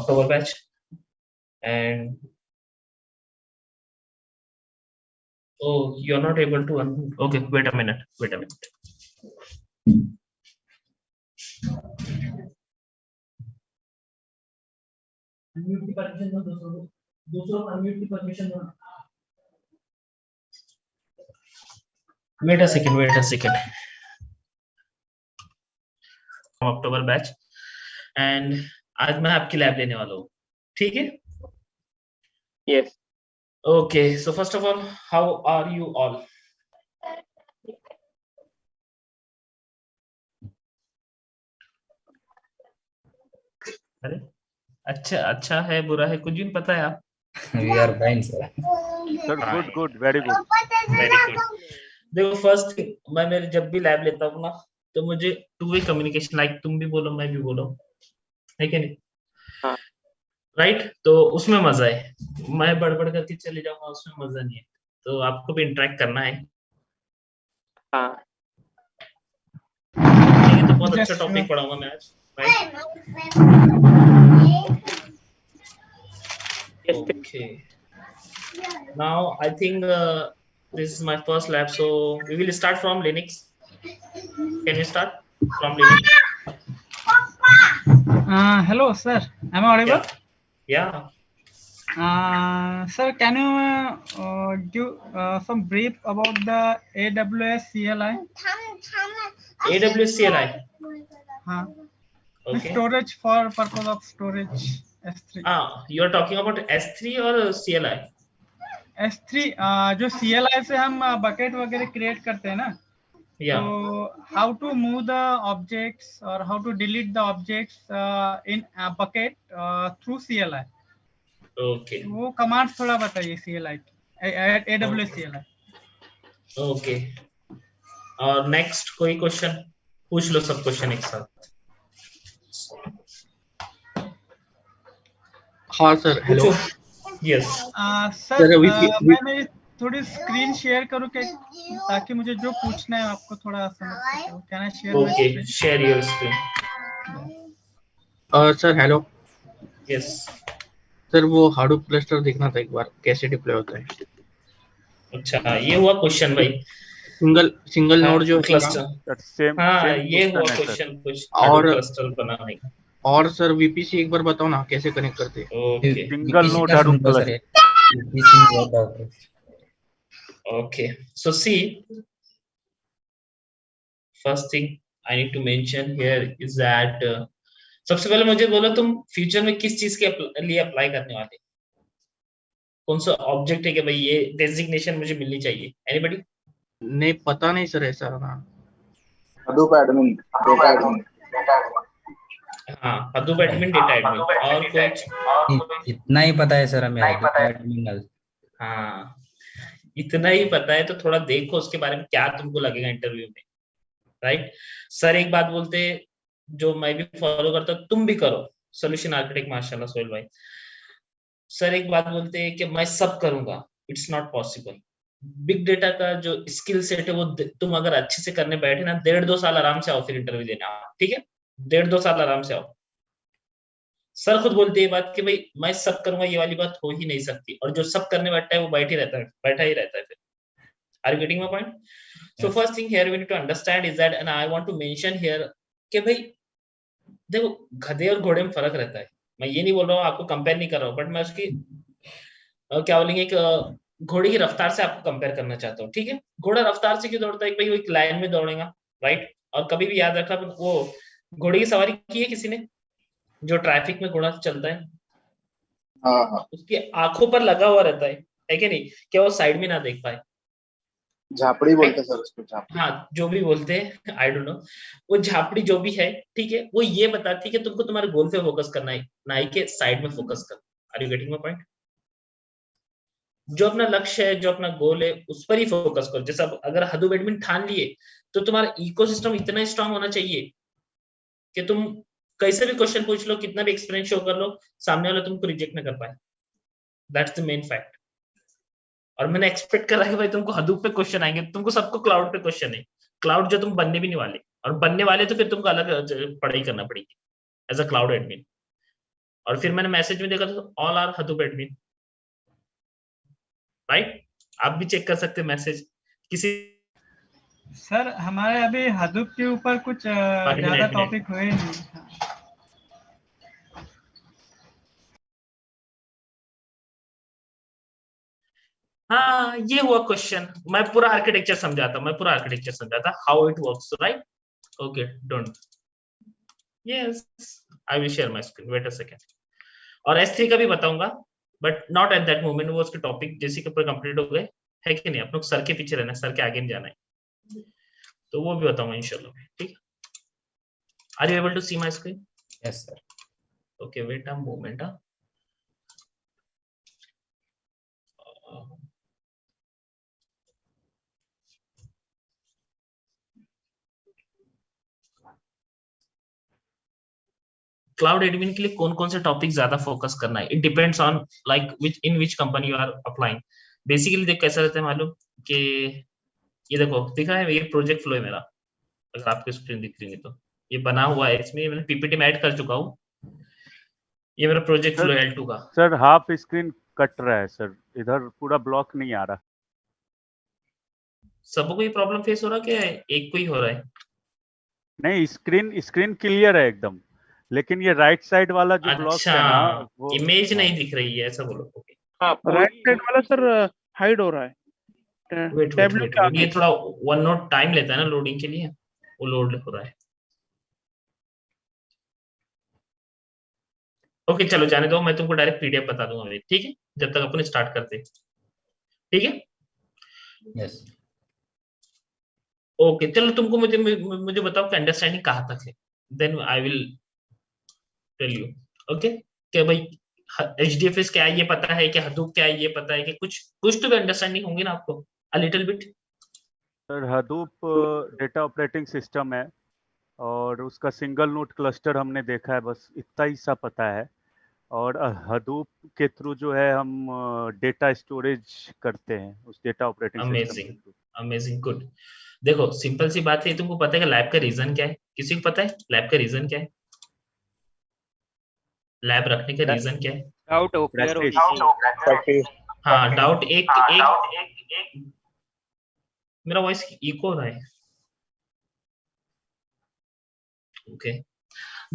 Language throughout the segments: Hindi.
October batch. And oh, you're not able to okay, wait a minute. Unmute की permission दो, दूसरों unmute की permission दो. Wait a second. October batch and आज मैं आपकी लैब लेने वाला हूँ, ठीक है? Yes. Okay, so first of all, how are you all? अरे अच्छा है, बुरा है, कुछ भी नहीं पता है आप? We are fine, sir. Sir, good, very good. देखो, फर्स्ट मैं मेरे जब भी लैब लेता हूँ ना, तो मुझे टू वे कम्युनिकेशन, लाइक तुम भी बोलो मैं भी बोलो, है क्या नहीं? हाँ. राइट, तो उसमें मजा है. मैं बड़बड़ करके चले जाऊंगा, उसमें मजा नहीं है. तो आपको भी इंटरेक्ट करना है. हाँ. ठीक है, तो बहुत अच्छा टॉपिक पढ़ाऊंगा मैं आज. Right. Okay. Now I think this is my first lab, so we will start from Linux. Can we start from Linux? Hello, sir. Am I audible? Yeah. Sir, can you give some brief about the AWS CLI? AWS CLI. Okay. Storage for purpose of storage S3. You are talking about S3 or CLI? S3 जो CLI से हम bucket वगैरह create करते हैं ना. Yeah. So how to move the objects or how to delete the objects in a bucket through CLI. Okay. वो commands थोड़ा बताइए CLI AWS CLI. Okay. और next कोई question पूछ लो, सब question एक साथ. हाँ सर, हेलो. Yes. सर मैं मेरी थोड़ी स्क्रीन शेयर करूँ क्या, ताकि मुझे जो पूछना है आपको थोड़ा समझ सके. Can I share? Okay, share your screen. Sir hello. Yes. Sir वो हाडूप क्लस्टर देखना था एक बार, कैसे डिप्लॉय होता है. अच्छा, ये हुआ क्वेश्चन भाई. सिंगल नोड जो क्लस्टर. हाँ, ये हुआ क्वेश्चन कुछ और क्लस्टर बनाने का. और सर वीपीसी एक बार बताओ ना कैसे कनेक्ट करते हैं. Okay. Single node Hadoop cluster. Okay, so see, first thing I need to mention here is that सबसे पहले मुझे बोलो, तुम फ्यूचर में किस चीज के लिए अप्लाई करने वाले? कौन सा ऑब्जेक्ट है कि भाई ये डेजिग्नेशन मुझे मिलनी चाहिए? एनीबॉडी? नहीं पता नहीं सर, ऐसा ना. Hadoop admin. हाँ, Hadoop admin, डेटा एडमिन. और कुछ? इतना ही पता है सर हमें, Hadoop admin. हाँ, इतना ही पता है, तो थोड़ा देखो उसके बारे में क्या तुमको लगेगा इंटरव्यू में. राइट. सर एक बात बोलते, जो मैं भी फॉलो करता हूँ, तुम भी करो. सोल्यूशन आर्किटेक्ट माशाल्लाह सोहेल भाई. सर एक बात बोलते हैं कि मैं सब करूंगा, it's not possible. Big data का जो स्किल सेट है वो तुम अगर अच्छे से करने बैठे ना, 1.5-2 साल आराम से आओ फिर इंटरव्यू देने आओ. ठीक है, 1.5-2 साल आराम से आओ. सर खुद बोलते हैं ये बात कि भाई मैं सब करूंगा, ये वाली बात हो ही नहीं सकती. और जो सब करने बैठता है वो बैठा ही रहता है फिर. Are you getting my point? So first thing here we need to understand is that, and I want to mention here कि भाई देखो, गधे और घोड़े में फर्क रहता है. मैं ये नहीं बोल रहा हूँ, आपको कंपेयर नहीं कर रहा हूँ, बट मैं उसकी क्या बोलेंगे, एक घोड़े की रफ्तार से आपको कंपेयर करना चाहता हूँ. ठीक है, घोड़ा रफ्तार से क्यों दौड़ता है? भाई वो एक लाइन में दौड़ेगा, राइट. और कभी भी याद रखना, वो घोड़े की सवारी की है किसी ने, जो ट्रैफिक में घोड़ा चलता है? हाँ. उसकी आंखों पर लगा हुआ रहता है कि नहीं? क्या वो साइड में ना देख पाए? झापड़ी बोलते सर उसको, झापड़ी. हाँ, जो भी बोलते हैं, आई डोंट नो. वो झापड़ी जो भी है, ठीक है, वो ये बताती है कि तुमको तुम्हारे गोल पे फोकस करना है, ना ही के साइड में फोकस करना. Are you getting my point? जो अपना लक्ष्य है, जो अपना गोल है, उस पर ही फोकस करो. जैसे अगर Hadoop admin ठान लिए, तो तुम्हारा इकोसिस्टम इतना स्ट्रांग होना चाहिए कि तुम कैसे भी क्वेश्चन पूछ लो, कितना भी एक्सपीरियंस शो कर लो, सामने वाला तुमको रिजेक्ट ना कर पाए. That's the main fact. और मैंने एक्सपेक्ट करा कि भाई तुमको Hadoop पे क्वेश्चन आएंगे, तुमको सबको क्लाउड पे क्वेश्चन है. क्लाउड जो तुम बनने भी नहीं वाले, और बनने वाले तो फिर तुमको अलग पढ़ाई करना पड़ेगी एज अ क्लाउड एडमिन. और फिर मैंने मैसेज में देखा तो ऑल आर हदूप एडमिन, राइट? आप भी चेक कर सकते हैं मैसेज किसी सर हमारे अभी हदूप के ऊपर कुछ ज्यादा net- टॉपिक हुए नहीं। हाँ। हाँ, ये हुआ क्वेश्चन। मैं पूरा आर्किटेक्चर समझाता, how it works, right? Okay, don't, yes, I will share my screen, wait a second. और S3 का भी बताऊंगा, but not at that moment. वो उसके टॉपिक जैसे कि पूरे कंप्लीट हो गए है कि नहीं, अपने को सर के पीछे रहना है, सर के आगे नहीं जाना है, तो वो भी बताऊंगा इंशाल्लाह। ठीक, are you able to see my screen? Yes, sir. Okay, wait a moment. Cloud admin के लिए कौन कौन से टॉपिक ज्यादा फोकस करना है, it depends on like which company you are applying. Basically देख कैसा रहता है मालूम कि ये देखो दिख रहा है, ये प्रोजेक्ट फ्लो है मेरा, अगर आपको स्क्रीन दिख रही है तो ये बना हुआ है, इसमें मैंने पीपीटी में ऐड कर चुका हूँ। ये मेरा प्रोजेक्ट फ्लो है L2 का। सर हाफ स्क्रीन कट रहा है सर, इधर पूरा ब्लॉक नहीं आ रहा। सबको ये प्रॉब्लम फेस हो रहा है कि एक को ही हो रहा है? नहीं, स्क्रीन क्लियर है एकदम, लेकिन ये राइट साइड वाला जो ब्लॉक अच्छा, है ना वो इमेज नहीं दिख रही है, ऐसा बोलो। ओके, राइट साइड वाला सर हाइड हो रहा है। वेट, टैबलेट के आगे। ये थोड़ा वन नोट टाइम लेता है ना लोडिंग के लिए, वो लोड हो रहा है। ओके चलो जाने दो, मैं तुमको डायरेक्ट पीडीएफ बता दूंगा अभी, ठीक है, जब तक अपन स्टार्ट करते हैं, ठीक है? Yes. ओके चलो, तुमको मुझे बताओ कि अंडरस्टैंडिंग कहाँ तक है, then I will tell you. Okay, क्या भाई HDFS क्या है ये पता है, कि हदूप क्या है ये पता है, कि कुछ तो भी अंडरस्टैंडिंग होंगी ना आपको, a little bit. Sir Hadoop data operating system है और उसका सिंगल नोड क्लस्टर हमने देखा है, बस इतना ही सा पता है। और हडूप के थ्रू जो है हम डेटा स्टोरेज करते हैं उस डेटा ऑपरेटिंग सिस्टम के अमेजिंग, थ्रू। Amazing, good. देखो सिंपल सी बात है, तुमको पता है कि लैब का रीजन क्या है? किसी को पता है लैब का रीजन क्या है? लैब रखने का रीजन क्या है? डाउट हो, क्लियर होनी प्रैक्टिस। चाहिए। हाँ, डाउट एक मेरा वॉइस इको हो रहा है। ओके,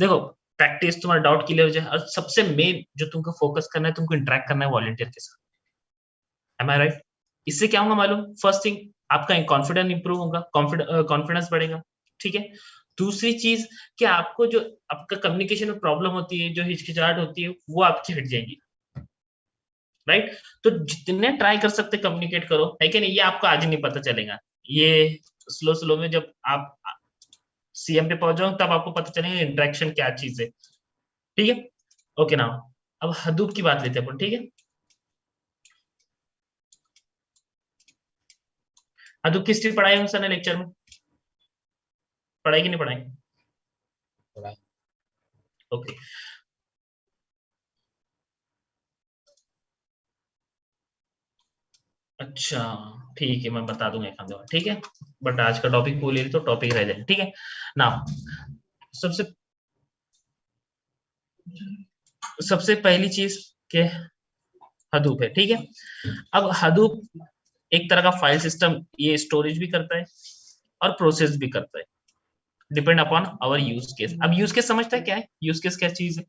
देखो प्रैक्टिस, तुम्हारा डाउट क्लियर हो जाए, और सबसे मेन जो तुमको फोकस करना है, तुमको इंटरेक्ट करना है वॉलंटियर के साथ। एम आई राइट? इससे क्या होगा मालूम? फर्स्ट थिंग, आपका कॉन्फिडेंस इंप्रूव होगा, कॉन्फिडेंस बढ़ेगा, ठीक है? दूसरी चीज कि आपको जो आपका कम्युनिकेशन में प्रॉब्लम होती है, जो हिचकिचाहट होती है, वो आपकी हट जाएगी, राइट? तो जितने ट्राई कर सकते कम्युनिकेट करो, है कि नहीं? ये आपको आज नहीं पता चलेगा, ये स्लो स्लो में जब आप CM पे पहुंच जाओ तब आपको पता चलेगा इंटरेक्शन क्या चीज है, ठीक है? ओके नाउ, अब हदूप की बात लेते हैं अपन, ठीक है? हदूप किस चीज पढ़ाई हम सर ने लेक्चर में? पढ़ाई कि नहीं पढ़ाई? पढ़ाई। ओके, अच्छा ठीक है, मैं बता दूंगा एक आध, ठीक है? बट आज का टॉपिक भूल तो टॉपिक रह जाए, ठीक है ना? सबसे सबसे पहली चीज के हदूप है, ठीक है? अब हदूप एक तरह का फाइल सिस्टम, ये स्टोरेज भी करता है और प्रोसेस भी करता है, depend upon our use case. अब यूज केस समझता है क्या है? यूज केस क्या चीज है?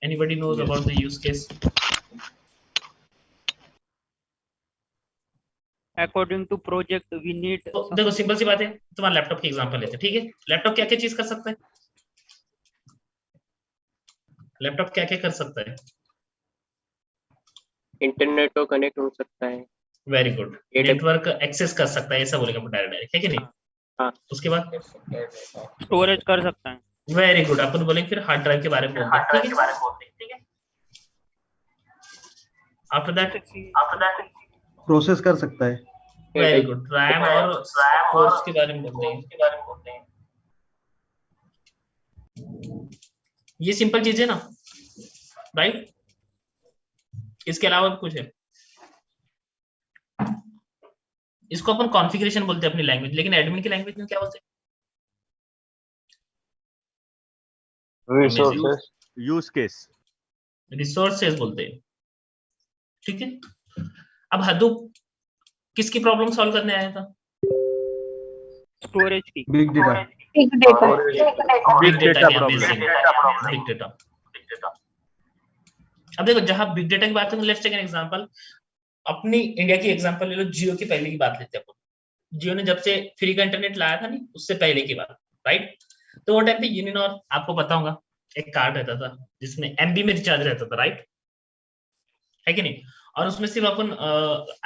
Anybody knows about the use case? According to project we need. तो देखो सिंपल सी बात है, तुम्हारा लैपटॉप की एग्जांपल लेते हैं, ठीक है? लैपटॉप क्या क्या चीज कर सकता है? लैपटॉप क्या क्या कर सकता है? इंटरनेट को कनेक्ट हो सकता है। वेरी गुड, नेटवर्क एक्सेस कर सकता है, ऐसा बोलेगा डायरेक्ट, है कि नहीं? हाँ। उसके बाद स्टोरेज कर सकता है। वेरी गुड, अपन बोलेंगे फिर हार्ड ड्राइव के बारे में बोलते हैं, ठीक है? आफ्टर दैट प्रोसेस कर सकता है। वेरी गुड, रैम और कोर्स के बारे में बोलते हैं। ये सिंपल चीज है ना, राइट? इसके अलावा भी कुछ है? इसको अपन कॉन्फ़िगरेशन बोलते हैं अपनी लैंग्वेज, लेकिन एडमिन की लैंग्वेज में क्या बोलते हैं? रिसोर्सेस, यूज केस, रिसोर्सेज बोलते हैं, ठीक है। अब हडूप किसकी प्रॉब्लम सॉल्व करने आया था? स्टोरेज की। Big data. Big data amazing, big data. अब देखो जहां बिग डेटा की बात है, लेट्स टेक एन एग्जांपल, अपनी इंडिया की एग्जांपल ले लो, जियो की पहले की बात लेते हैं अपन। जियो ने जब से फ्री का इंटरनेट लाया था नहीं, उससे पहले की बात, राइट। तो वो टाइम पे यूनिनॉर, आपको पता होगा, एक कार्ड रहता था जिसमें एमबी में रिचार्ज रहता था, राइट, है कि नहीं। और उसमें सिर्फ अपन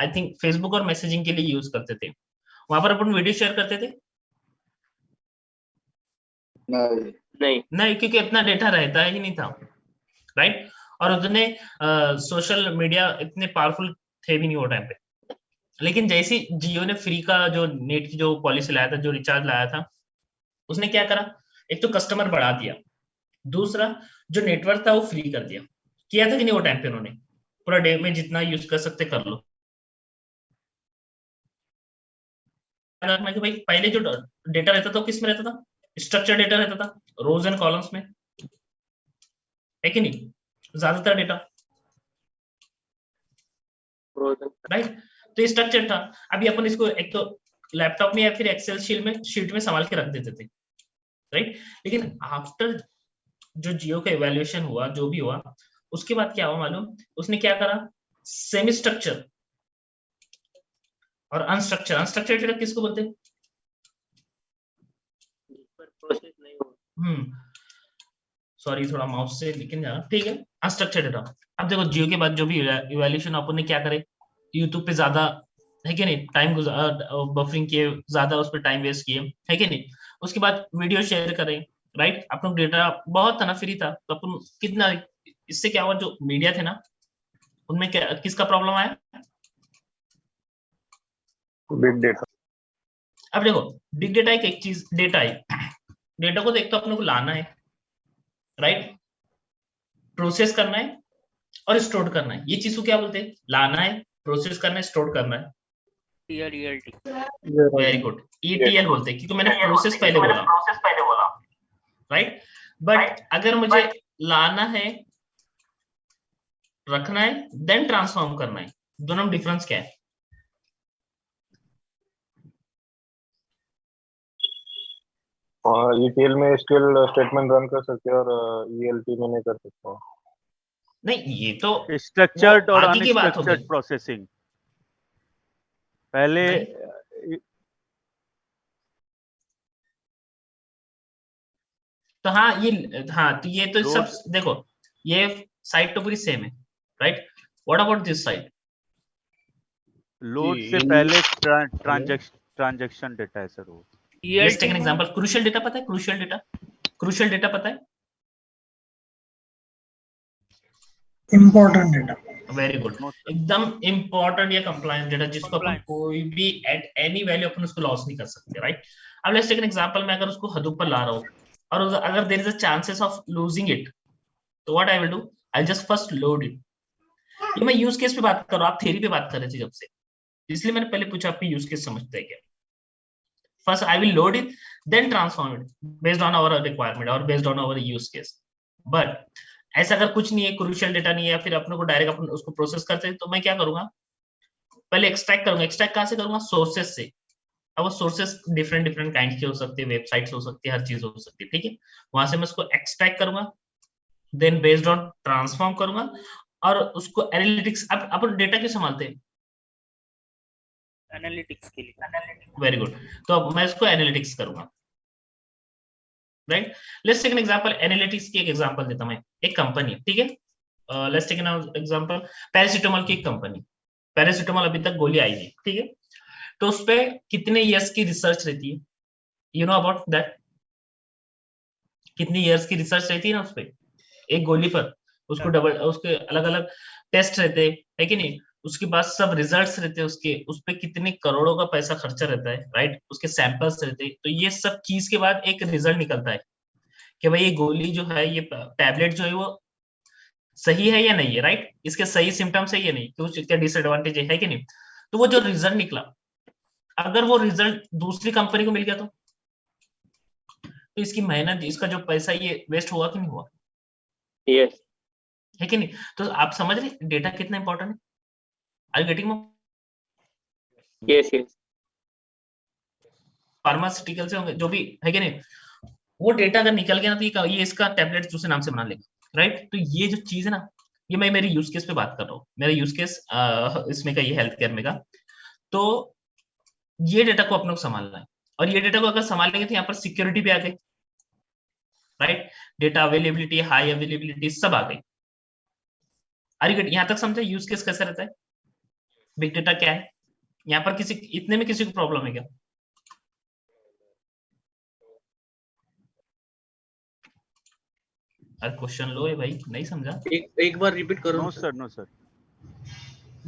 आई थिंक फेसबुक और मैसेजिंग के लिए यूज करते थे। वहां पर अपन वीडियो शेयर करते थे नहीं। नहीं, क्योंकि इतना डेटा रहता ही नहीं था, राइट। और उतने सोशल मीडिया इतने पावरफुल थे भी नहीं वो टाइम पे। लेकिन जैसे जियो ने फ्री का जो नेट की जो पॉलिसी लाया था, जो रिचार्ज लाया था, उसने क्या करा, एक तो कस्टमर बढ़ा दिया, दूसरा जो नेटवर्क था वो फ्री कर दिया। किया था कि नहीं वो टाइम पे उन्होंने, पूरा डे में जितना यूज कर सकते कर लो। कि भाई पहले जो डेटा रहता था वो किस में रहता था? स्ट्रक्चर डेटा रहता था, रोज एंड कॉलम्स में, है कि नहीं, ज्यादातर डेटा, राइट। तो ये स्ट्रक्चर था। अभी अपन इसको एक तो लैपटॉप में या फिर एक्सेल शीट में संभाल के रख देते थे, राइट। लेकिन आफ्टर जो जियो का इवैल्यूएशन हुआ, जो भी हुआ, उसके बाद क्या हुआ मालूम, उसने क्या करा, सेमी स्ट्रक्चर और अनस्ट्रक्चर, अनस्ट्रक्चर्ड डेटा किसको बोलते हैं? प्रोसेस नहीं हो, सॉरी थोड़ा माउस से लेकिन जाना, ठीक है, अनस्ट्रक्चर्ड डेटा। अब देखो जियो के बाद जो भी इवैल्यूएशन अपन ने क्या करे, यूट्यूब पे ज्यादा, है कि नहीं, टाइम बफरिंग किए, ज्यादा उस पर टाइम वेस्ट किए, है कि नहीं। उसके बाद वीडियो शेयर करें, राइट। अपन डेटा बहुत था ना, फ्री था, तो अपन कितना, इससे क्या हुआ, जो मीडिया थे ना उनमें क्या, किसका प्रॉब्लम आया? Big data. अब देखो बिग डेटा एक चीज, डेटा है, डेटा को तो एक तो अपने को लाना है, राइट, प्रोसेस करना है और स्टोर करना है। ये चीज को क्या बोलते हैं? लाना है, प्रोसेस करना है, स्टोर करना है। वेरी गुड, ETL बोलते हैं, क्योंकि मैंने प्रोसेस पहले बोला, राइट। बट अगर मुझे लाना है, रखना है, देन ट्रांसफॉर्म करना है, दोनों में डिफरेंस क्या है? ETL में SQL स्टेटमेंट रन कर सकते हैं और ELT में नहीं कर सकते। नहीं, ये तो स्ट्रक्चर्ड और आगे की बात हो गई। अनस्ट्रक्चर्ड प्रोसेसिंग पहले। तो हाँ, तो ये तो सब देखो, ये साइट तो पूरी सेम है, right. What about this site? Load से पहले ट्रांजैक्शन डेटा है सर वो। Let's take an example, crucial data पता है? क्रूशियल डेटा पता है? इम्पोर्टेंट डेटा, वेरी गुड, एकदम इम्पोर्टेंट या कंप्लायंट डेटा, जिसको अपन कोई भी एट एनी वैल्यू अपन उसको लॉस नहीं कर सकते, राइट। अब लेट्स टेक एन एग्जांपल, मैं अगर उसको हडूप पर ला रहा हूँ और अगर there is a chances of losing it, तो what I will do, I just first load it. ये मैं यूज केस पे बात कर रहा हूँ, आप थ्योरी पे बात कर रहे थे जब से, इसलिए मैंने पहले पूछा आपकी यूज केस समझते हैं क्या। First I will load it, then transform it based on our requirement और based on our use case. But ऐसा अगर कुछ नहीं है, क्रूशियल डेटा नहीं है, या फिर अपने को डायरेक्ट अपन उसको प्रोसेस करते हैं, तो मैं क्या करूंगा, पहले एक्सट्रैक्ट करूंगा। एक्सट्रैक्ट कहां से करूंगा? सोर्सेस से। अब वो सोर्सेस डिफरेंट काइंड के हो सकते हैं, वेबसाइट्स हो सकती है, हर चीज हो सकती है, ठीक है। वहां से मैं उसको एक्सट्रैक्ट करूंगा, देन बेस्ड ऑन ट्रांसफॉर्म करूंगा और उसको एनालिटिक्स। अब अपन डेटा क्यों संभालते हैं? एनालिटिक्स के लिए। वेरी गुड, तो अब मैं इसको एनालिटिक्स करूंगा, right. Let's take an example, analytics की एक एग्जांपल देता हूं मैं। एक कंपनी, ठीक है, let's take an example, paracetamol की एक कंपनी। पैरासिटामोल अभी तक गोली आई नहीं, ठीक है। तो उस पे कितने इयर्स की रिसर्च रहती है? You know about that? कितनी इयर्स की रिसर्च रहती है ना उस पे, एक गोली पर? उसको डबल, उसके अलग अलग टेस्ट रहते हैं, है कि नहीं। उसके बाद सब रिजल्ट्स रहते हैं उसके, उस पे कितने करोड़ों का पैसा खर्चा रहता है, राइट। उसके सैंपल्स रहते हैं। तो ये सब चीज के बाद एक रिजल्ट निकलता है कि भाई ये गोली जो है, ये टैबलेट जो है वो सही है या नहीं है, राइट। इसके सही सिम्टम्स है या नहीं, कुछ इसका डिसएडवांटेज है कि नहीं। तो वो जो रिजल्ट निकला, अगर वो रिजल्ट दूसरी कंपनी को मिल गया तो इसकी मेहनत, इसका जो पैसा, ये वेस्ट हुआ कि नहीं हुआ? यस है कि नहीं? तो आप समझ रहे डेटा कितना इंपॉर्टेंट है? Are you getting? Yes yes pharmaceutical से होंगे जो भी, है कि नहीं, वो डेटा अगर निकल गया ना तो ये इसका टैबलेट दूसरे नाम से बना लेगा, राइट? तो ये जो चीज है ना, ये मैं मेरी यूज केस पे बात कर रहा हूँ, मेरा यूज केस इसमें का ये हेल्थ केयर में का। तो ये डेटा को अपने को संभालना है, और ये डेटा को अगर संभालेंगे तो यहाँ पर सिक्योरिटी भी आ गई, right? Data availability, high availability सब आ गई। अरे यहाँ तक समझा यूज केस कैसा रहता है? बिग डेटा क्या है? यहाँ पर किसी इतने में किसी को प्रॉब्लम है क्या? अरे क्वेश्चन लो है भाई, नहीं समझा? एक बार रिपीट करो। No sir, no sir.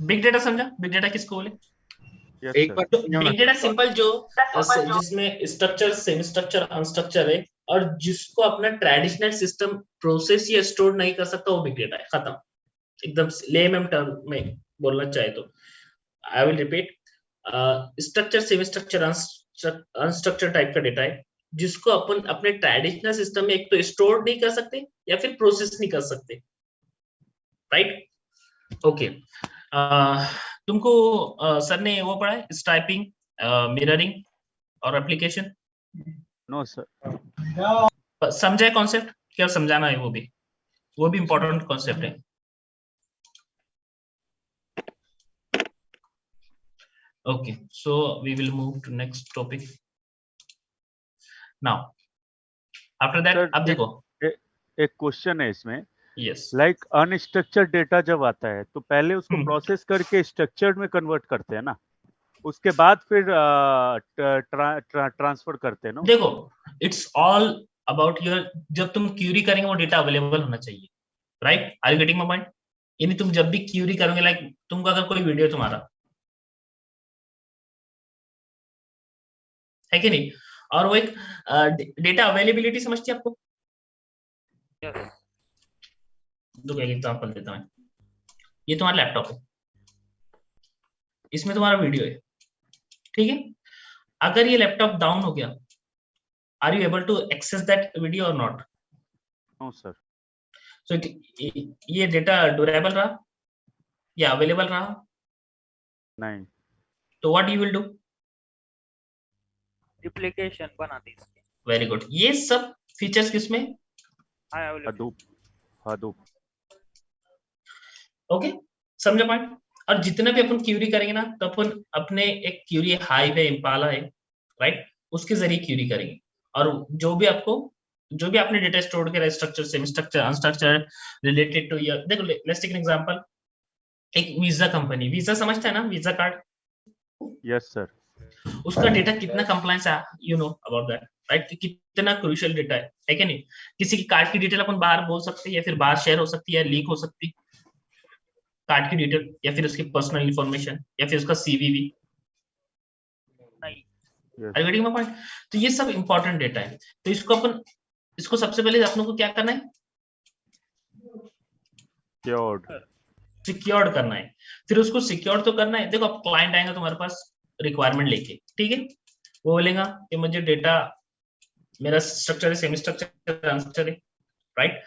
Big data समझा? बिग डेटा किसको बोले? एक बार बिग डेटा सिंपल जो जिसमें स्ट्रक्चर, सेमी स्ट्रक्चर, अनस्ट्रक्चर है, और जिसको अपना ट्रेडिशनल सिस्टम प्रोसेस या स्टोर नहीं कर सकता, वो बिग डेटा है। खत्म, एकदम लेमन टर्म में बोलना चाहे तो। I will repeat, structure, semi structure, unstructured type का डेटा है, जिसको अपन अपने ट्रेडिशनल सिस्टम में एक तो स्टोर नहीं कर सकते या फिर प्रोसेस नहीं कर सकते, राइट? ओके, तुमको सर ने वो पढ़ा है स्ट्राइपिंग, मिररिंग और एप्लीकेशन? No sir. समझा कॉन्सेप्ट? क्या समझाना है? वो भी इंपॉर्टेंट कॉन्सेप्ट है। Okay, so we will move to next topic now. After that, Sir, अब देखो एक क्वेश्चन है इसमें। yes, लाइक अनस्ट्रक्चर्ड डेटा जब आता है तो पहले उसको प्रोसेस करके स्ट्रक्चर्ड में कन्वर्ट करते हैं ना, उसके बाद फिर ट्रांसफर करते हैं ना। देखो इट्स ऑल अबाउट योर, जब तुम क्यूरी करेंगे वो डेटा अवेलेबल होना चाहिए, right? Are you getting my point? यानी तुम जब भी क्यूरी करोगे, लाइक तुमको अगर कोई वीडियो तुम्हारा है कि नहीं, और वो एक डेटा अवेलेबिलिटी समझती है आपको? तो एक एग्जांपल देता हूं, ये तुम्हारा लैपटॉप है, इसमें तुम्हारा वीडियो है, ठीक है? अगर ये लैपटॉप डाउन हो गया, are you able to access that video or not? No sir. So ये डेटा ड्यूरेबल रहा या अवेलेबल रहा? नहीं। तो what you will do? Application बना दी। Very good. ये सब फीचर्स किसमें? हडूप। हडूप। ओके, समझे पॉइंट? और जितना भी अपन क्यूरी करेंगे ना, तो अपन अपने एक क्यूरी हाइव है, इम्पाला है, राइट? उसके जरिए क्यूरी करेंगे, और जो भी आपने डेटा स्टोर किया, structure, semi structure, unstructured, related two year. देखो लेट्स टेक एन एग्जांपल, एक वीजा कंपनी, वीजा समझता है ना, वीजा कार्ड? Yes sir. उसका डेटा कितना कंप्लायंस है, you know about that, right? कितना क्रूशियल डेटा है कि नहीं? किसी की कार्ड की डिटेल अपन बाहर बोल सकते हैं, या फिर बाहर शेयर हो सकती है, लीक हो सकती है कार्ड की डिटेल, या फिर उसकी पर्सनल इंफॉर्मेशन, या फिर उसका सीवीवी। तो ये सब इंपॉर्टेंट डेटा है। तो इसको सबसे पहले अपनों को क्या करना है? सिक्योर्ड करना है। फिर उसको सिक्योर तो करना है। देखो अब क्लाइंट आएगा तुम्हारे पास रिक्वायरमेंट लेके, ठीक है? वो बोलेगा कि मुझे डेटा, मेरा स्ट्रक्चर है, सेमी स्ट्रक्चर, अनस्ट्रक्चर है, राइट?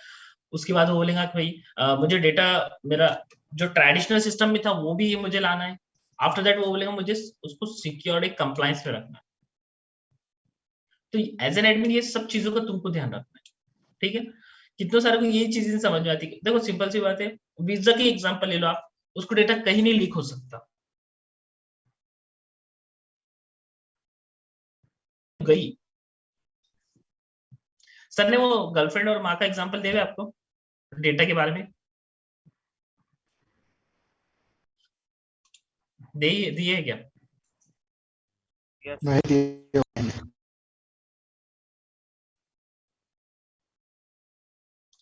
उसके बाद वो बोलेगा कि भाई मुझे डेटा मेरा जो ट्रेडिशनल सिस्टम में था वो भी मुझे लाना है। आफ्टर दैट वो बोलेगा मुझे उसको सिक्योर्ड एक कंप्लायंस में रखना है। तो एज एन एडमिन ये सब चीजों का तुमको ध्यान रखना है, ठीक है? कितने सारे को ये चीजें समझ में आती है। देखो सिंपल सी बात है, वीजा की एग्जांपल ले लो आप, उसको डेटा कहीं नहीं लीक हो सकता। गई सर ने वो गर्लफ्रेंड और माँ का एग्जांपल दे आपको डेटा के बारे में? दिए है क्या?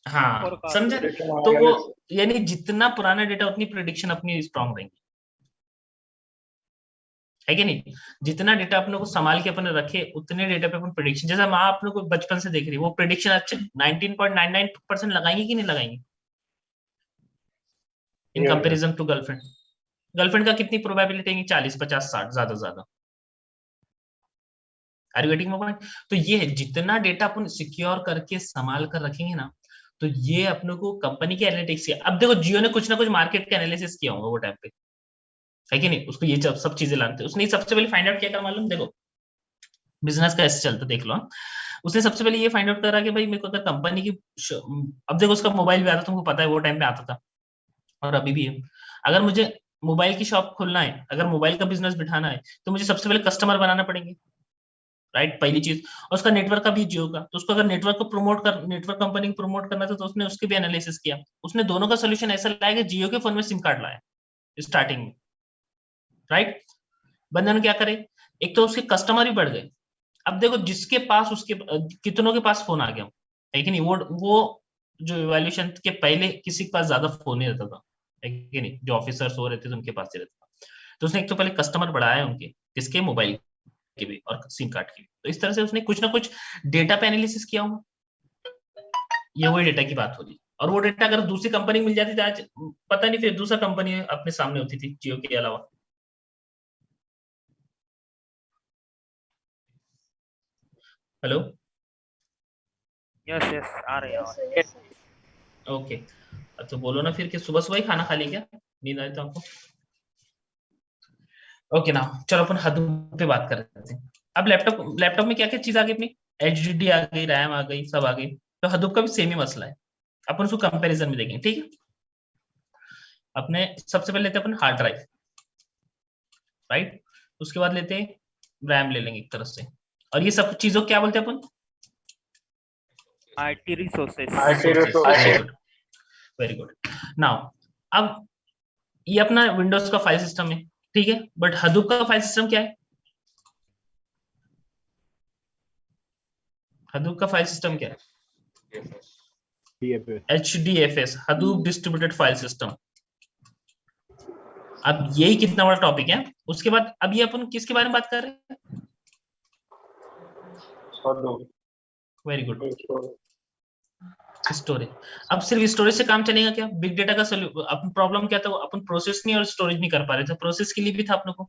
हाँ समझा? तो वो यानी जितना पुराना डेटा उतनी प्रेडिक्शन अपनी स्ट्रांग रहेंगी, है कि नहीं? जितना डेटा अपने को संभाल के अपने रखे, उतने डेटा पे अपन प्रेडिक्शन, जैसा माँ अपने को बचपन से देख रही है, वो प्रेडिक्शन अच्छे 19.99% लगाएंगे कि नहीं लगाएंगे in comparison to girlfriend? Girlfriend का कितनी प्रोबेबिलिटी है? 40, 50, 60 ज्यादा। Are you getting my point? तो ये है, जितना डेटा अपन सिक्योर करके संभाल कर रखेंगे ना, तो ये अपने को कंपनी के एनालिटिक्स है। अब देखो जियो ने कुछ ना कुछ मार्केट का एनालिसिस किया होगा वो टाइम पे, है कि नहीं? उसको ये सब चीजें लाते, उसने सबसे पहले फाइंड आउट क्या कर मालूम, देखो बिजनेस कैसे चलता देख लो। उसने सबसे पहले ये फाइंड आउट करा कि भाई मेरे को अगर कंपनी की अब देखो उसका मोबाइल भी आता, तुमको पता है वो टाइम पे आता था और अभी भी है। अगर मुझे मोबाइल की शॉप खोलना है, अगर मोबाइल का बिजनेस बिठाना है, तो मुझे सबसे पहले कस्टमर बनाना पड़ेंगे, राइट? पहली चीज। और उसका नेटवर्क का भी जियो का, तो उसको अगर नेटवर्क को प्रमोट कर, नेटवर्क कंपनी को प्रमोट करना था, तो उसने उसके भी एनालिसिस किया। उसने दोनों का सोल्यूशन ऐसा लाया कि जियो के फोन में सिम कार्ड लाया स्टार्टिंग में, राइट? बंदे ने क्या करे, एक तो उसके कस्टमर भी बढ़ गए। अब देखो जिसके पास, उसके कितनों के पास फोन आ गया, है कि नहीं? वो जो इवैल्यूएशन के पहले किसी के पास ज्यादा फोन नहीं रहता था, है कि नहीं? जो ऑफिसर्स हो रहे थे उनके पास ही रहता था। तो उसने एक तो पहले कस्टमर बढ़ाया उनके, किसके? मोबाइल के भी और सिम कार्ड के भी। तो इस तरह से उसने कुछ ना कुछ डेटा पे एनालिसिस किया होगा। ये वही डेटा की बात हो रही। और वो डेटा अगर दूसरी कंपनी मिल जाती थी आज पता नहीं, फिर दूसरा कंपनी अपने सामने होती थी जियो के अलावा। हेलो, यस यस आ रहे हैं। ओके। तो बोलो ना फिर कि सुबह सुबह ही खाना खा लिया क्या? नींद आई तो आपको? ओके ना, चलो अपन हदूप पे बात कर रहे थे। अब लैपटॉप में क्या क्या चीज आ गई अपनी? HDD आ गई, रैम आ गई, सब आ गई। तो हदूप का भी सेम ही मसला है, अपन उसको कंपैरिजन में देखेंगे, ठीक है? अपने सबसे पहले लेते हैं अपन हार्ड ड्राइव, राइट? उसके बाद लेते हैं रैम, ले लेंगे एक तरह से। और ये सब चीजों को क्या बोलते हैं अपन? IT resources. Very good. Now अब ये अपना विंडोज का फाइल सिस्टम है, ठीक है? बट हदूप का फाइल सिस्टम क्या है? हदूप का फाइल सिस्टम क्या है? HDFS, Hadoop distributed file system. अब यही कितना बड़ा टॉपिक है। उसके बाद अब ये अपन किसके बारे में बात कर रहे हैं? Very good, storage. अब सिर्फ स्टोरेज से काम चलेगा क्या? बिग डेटा का अपन प्रॉब्लम क्या था, अपन प्रोसेस नहीं और स्टोरेज नहीं कर पा रहे थे। प्रोसेस के लिए भी था अपने को,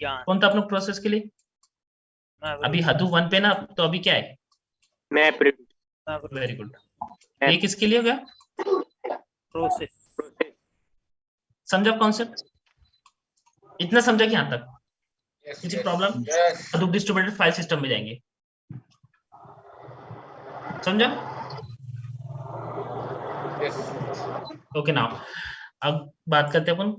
कौन था अपने प्रोसेस के लिए? अभी हदूप 1 पे ना, तो अभी क्या है? मैप। Very good. ये किसके लिए हो गया? प्रोसेस। समझा कॉन्सेप्ट? इतना समझा कि यहाँ तक? किसी प्रॉब्लम? हदूप डिस्ट्रीब्यूटेड फाइल सिस्टम में जाएंगे, समझा? ओके नाउ अब बात करते हैं अपन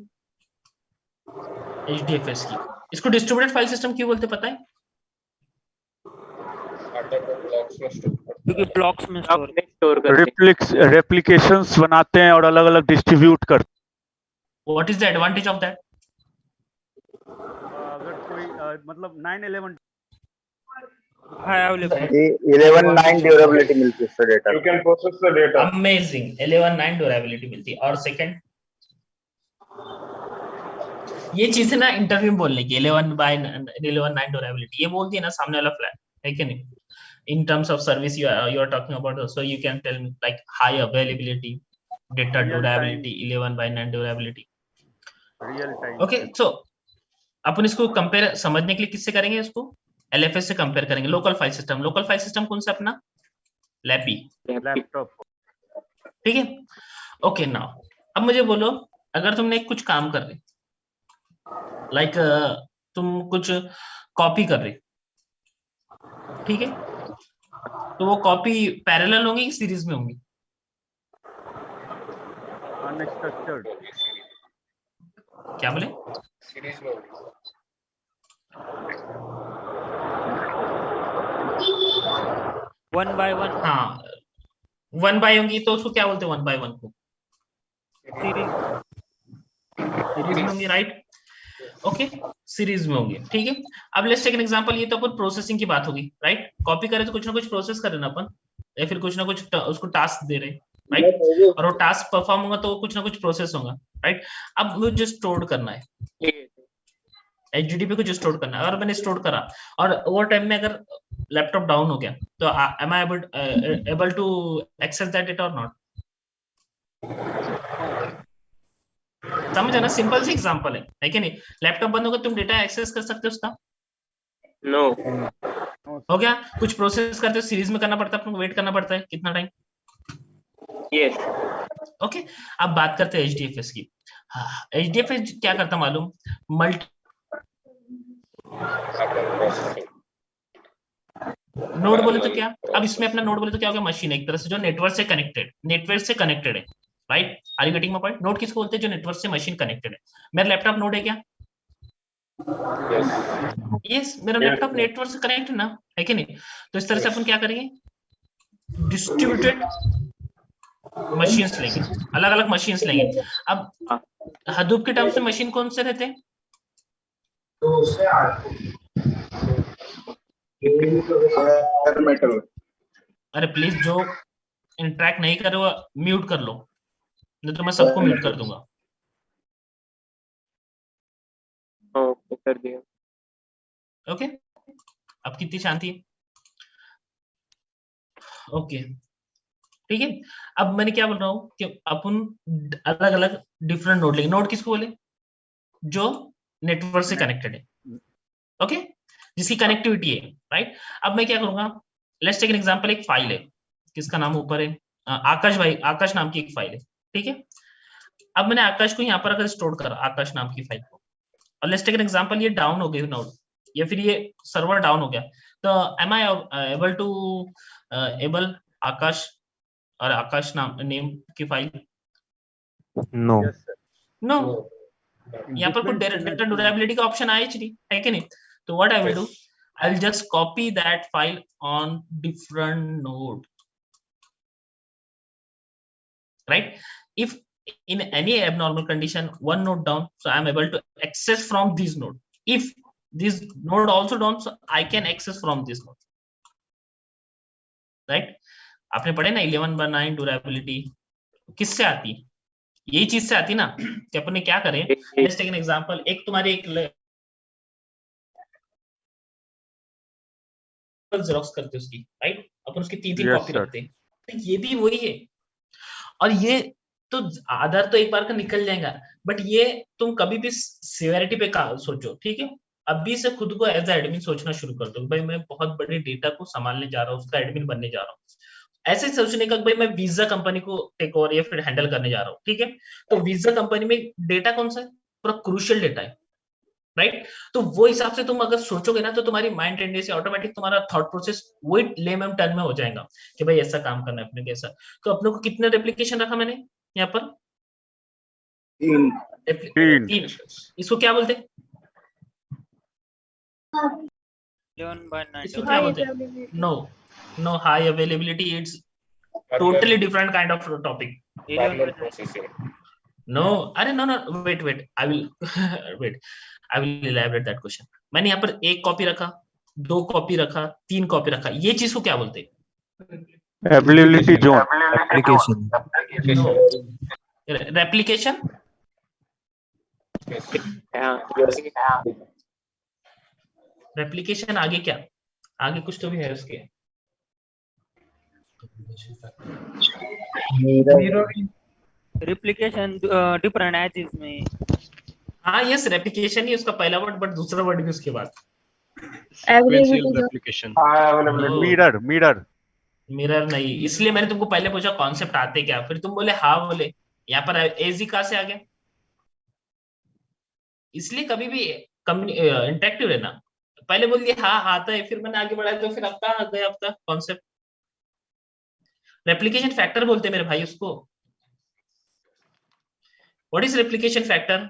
HDFS की। इसको डिस्ट्रीब्यूटेड फाइल सिस्टम क्यों बोलते पता है? क्योंकि ब्लॉक्स में स्टोर रेप्लिकेशंस बनाते हैं और अलग अलग डिस्ट्रीब्यूट करते हैं। What is the advantage of that? अगर कोई मतलब 9/11 11/9 ड्यूरेबिलिटी मिलती है इससे data. You can process the data. Amazing, 11/9 durability मिलती है। और सेकंड, ये चीज है ना इंटरव्यू में बोलने की, 11/9 ड्यूरेबिलिटी, ये बोल दिया ना सामने वाला फ्लैट, है कि नहीं? In terms of service you are talking about, so you can tell me like high availability, data durability, 11/9 durability, real time. okay? So अपन इसको कंपेयर समझने के लिए किससे करेंगे? इसको LFS से कंपेयर करेंगे। Local file system, local file system कौन सा? अपना लैपी, लैपटॉप। ठीक है? ओके नाउ अब मुझे बोलो, अगर तुमने कुछ काम कर रहे, लाइक तुम कुछ कॉपी कर रहे, ठीक है? तो वो कॉपी पैरेलल होंगी कि सीरीज में होंगी? अनस्ट्रक्चर्ड। क्या बोले? सीरीज में होगी। One by one. हाँ, 1 बाय होंगी, तो उसको क्या बोलते हैं 1 बाय 1 को? सीरीज में होंगी, राइट? ओके, सीरीज में होंगे, ठीक है? अब लेट्स टेक एन एग्जांपल। ये तो अपन प्रोसेसिंग की बात होगी, राइट? कॉपी करे तो कुछ ना कुछ प्रोसेस कर रहे ना अपन, या फिर कुछ ना कुछ उसको टास्क दे रहे, राइट? और वो टास्क परफॉर्म होगा तो कुछ ना कुछ प्रोसेस होगा, राइट? अब मुझे स्टोर करना है, HDD पे कुछ स्टोर करना है, और मैंने स्टोर करा और ओवर टाइम में अगर लैपटॉप डाउन हो गया, तो am I able to access that data or not? समझे ना? सिंपल सी एग्जांपल है कि नहीं? लैपटॉप बंद होगा, तुम डेटा एक्सेस कर सकते हो उसका? नो। हो गया? कुछ प्रोसेस करते हो सीरीज में करना पड़ता है, आपको वेट करना पड़ता है कितना टाइम? Yes. ओके, अब बात करते हैं HDFS की। HDFS क्या करता मालूम? मल्टी नोड बोले तो क्या, अब इसमें अपना नोड बोले तो क्या हो गया? मशीन एक तरह से जो नेटवर्क से कनेक्टेड है, right? Are you getting my point? Node किसको बोलते हैं? जो नेटवर्क से मशीन कनेक्टेड है। मेरा लैपटॉप नोड है क्या? यस, मेरा लैपटॉप नेटवर्क से कनेक्ट है ना, है कि नहीं? तो इस तरह से अपन क्या करेंगे? डिस्ट्रीब्यूटेड मशीन्स लेंगे, अलग अलग मशीन्स लेंगे। अब हडूप के टर्म्स में मशीन कौन से रहते हैं? मेटल। अरे प्लीज, जो इंटरेक्ट नहीं कर रहे वो म्यूट कर लो, नहीं तो मैं सबको म्यूट कर दूंगा। ओके, कर दिया। ओके, अब कितनी शांति है? ओके, ठीक है। अब मैंने क्या बोल रहा हूँ कि अपन अलग अलग डिफरेंट नोड लेंगे। नोड किसको बोले? जो नेटवर्क से कनेक्टेड है, ओके, जिसकी कनेक्टिविटी है, राइट? अब मैं क्या करूंगा, लेट्स टेक एन एग्जांपल। एक फाइल है, किसका नाम ऊपर है? आकाश भाई, आकाश नाम की एक फाइल है, ठीक है। अब मैंने आकाश को यहाँ पर अगर स्टोर करा, आकाश नाम की फाइल को, और लेट्स टेक एन एग्जांपल, ये डाउन हो गई नोड, या फिर ये सर्वर डाउन हो गया, तो am I able to able Akash और आकाश नाम नेम की फाइल? नो नो, यहाँ पर कुछ डेटा ड्यूरेबिलिटी का ऑप्शन आया ही नहीं, है कि नहीं? तो what I will do, I will just copy that file on different node, right? If in any abnormal condition one node down, so I am able to access from this node. If this node also down, so I can access from this node, right? आपने पढ़े ना 11/9 ड्यूरेबिलिटी, किससे आती? यही चीज से आती ना, कि अपन ने क्या करें, लेट्स टेक एन एग्जांपल। एक तुम्हारी एक जेरोक्स करते उसकी, राइट? अपन उसकी 3 कॉपी रखते हैं, तो ये भी वही है। और ये तो आधार तो एक बार का निकल जाएगा, बट ये तुम कभी भी सिवियरिटी पे सोचो, ठीक है? अभी से खुद को एज एडमिन सोचना शुरू कर दो, भाई मैं बहुत बड़ी डेटा को संभालने जा रहा हूँ, उसका एडमिन बनने जा रहा हूँ। ऐसे सोचने का भाई मैं वीजा कंपनी को टेक ओवर या फिर हैंडल करने जा रहा हूँ, ठीक है? तो वीजा कंपनी में डेटा कौन सा है? पूरा क्रूशियल डेटा है, राइट? तो वो हिसाब से तुम अगर सोचोगे ना, तो तुम्हारी माइंड टेंडेंसी ऑटोमेटिक, तुम्हारा थॉट प्रोसेस वही लेमन टर्म में हो जाएगा कि भाई ऐसा काम करना है अपने, कैसा। तो अपने को कितने रेप्लिकेशन रखा मैंने यहाँ पर? 3। इसको क्या बोलते? इसको क्या बोलते? No high availability, it's totally different kind of topic. No, अरे no, wait, I will elaborate that question. मैंने यहाँ पर 1 कॉपी रखा, 2 कॉपी रखा, 3 कॉपी रखा, ये चीज को क्या बोलते? Availability zone, replication. रेप्लिकेशन आगे क्या? आगे कुछ तो भी है उसके। रेप्लिकेशन डिफरेंट है इसमें। हाँ, यस, रेप्लिकेशन ही उसका पहला वर्ड, बट दूसरा वर्ड भी उसके बाद। मिरर नहीं, इसलिए मैंने तुमको पहले पूछा कॉन्सेप्ट आते क्या, फिर तुम बोले हाँ बोले। यहाँ पर एजी कहाँ से आ गया? इसलिए कभी भी इंटरेक्टिव है ना, पहले बोल दिया हाँ आता है, फिर मैंने आगे बढ़ाया, तो फिर अब कहाँ आ गया आपका कॉन्सेप्ट? रेप्लिकेशन फैक्टर बोलते हैं मेरे भाई उसको। What is replication factor?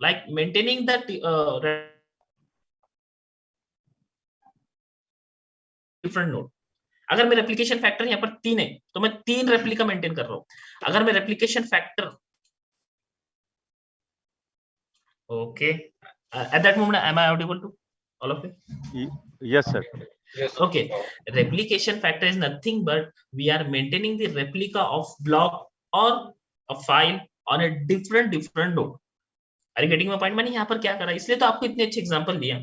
Like maintaining the different node. अगर मेरा रेप्लिकेशन फैक्टर यहाँ पर 3 है, तो मैं 3 रेप्लिका मेंटेन कर रहा हूँ। अगर मैं replication factor, okay, at that moment am I audible to all of you? Yes sir. Okay, replication factor is nothing but we are maintaining the replica of block or a file on a different node. Are you getting my point? मैंने यहाँ पर क्या करा, इसलिए तो आपको इतने अच्छे एग्जांपल दिया।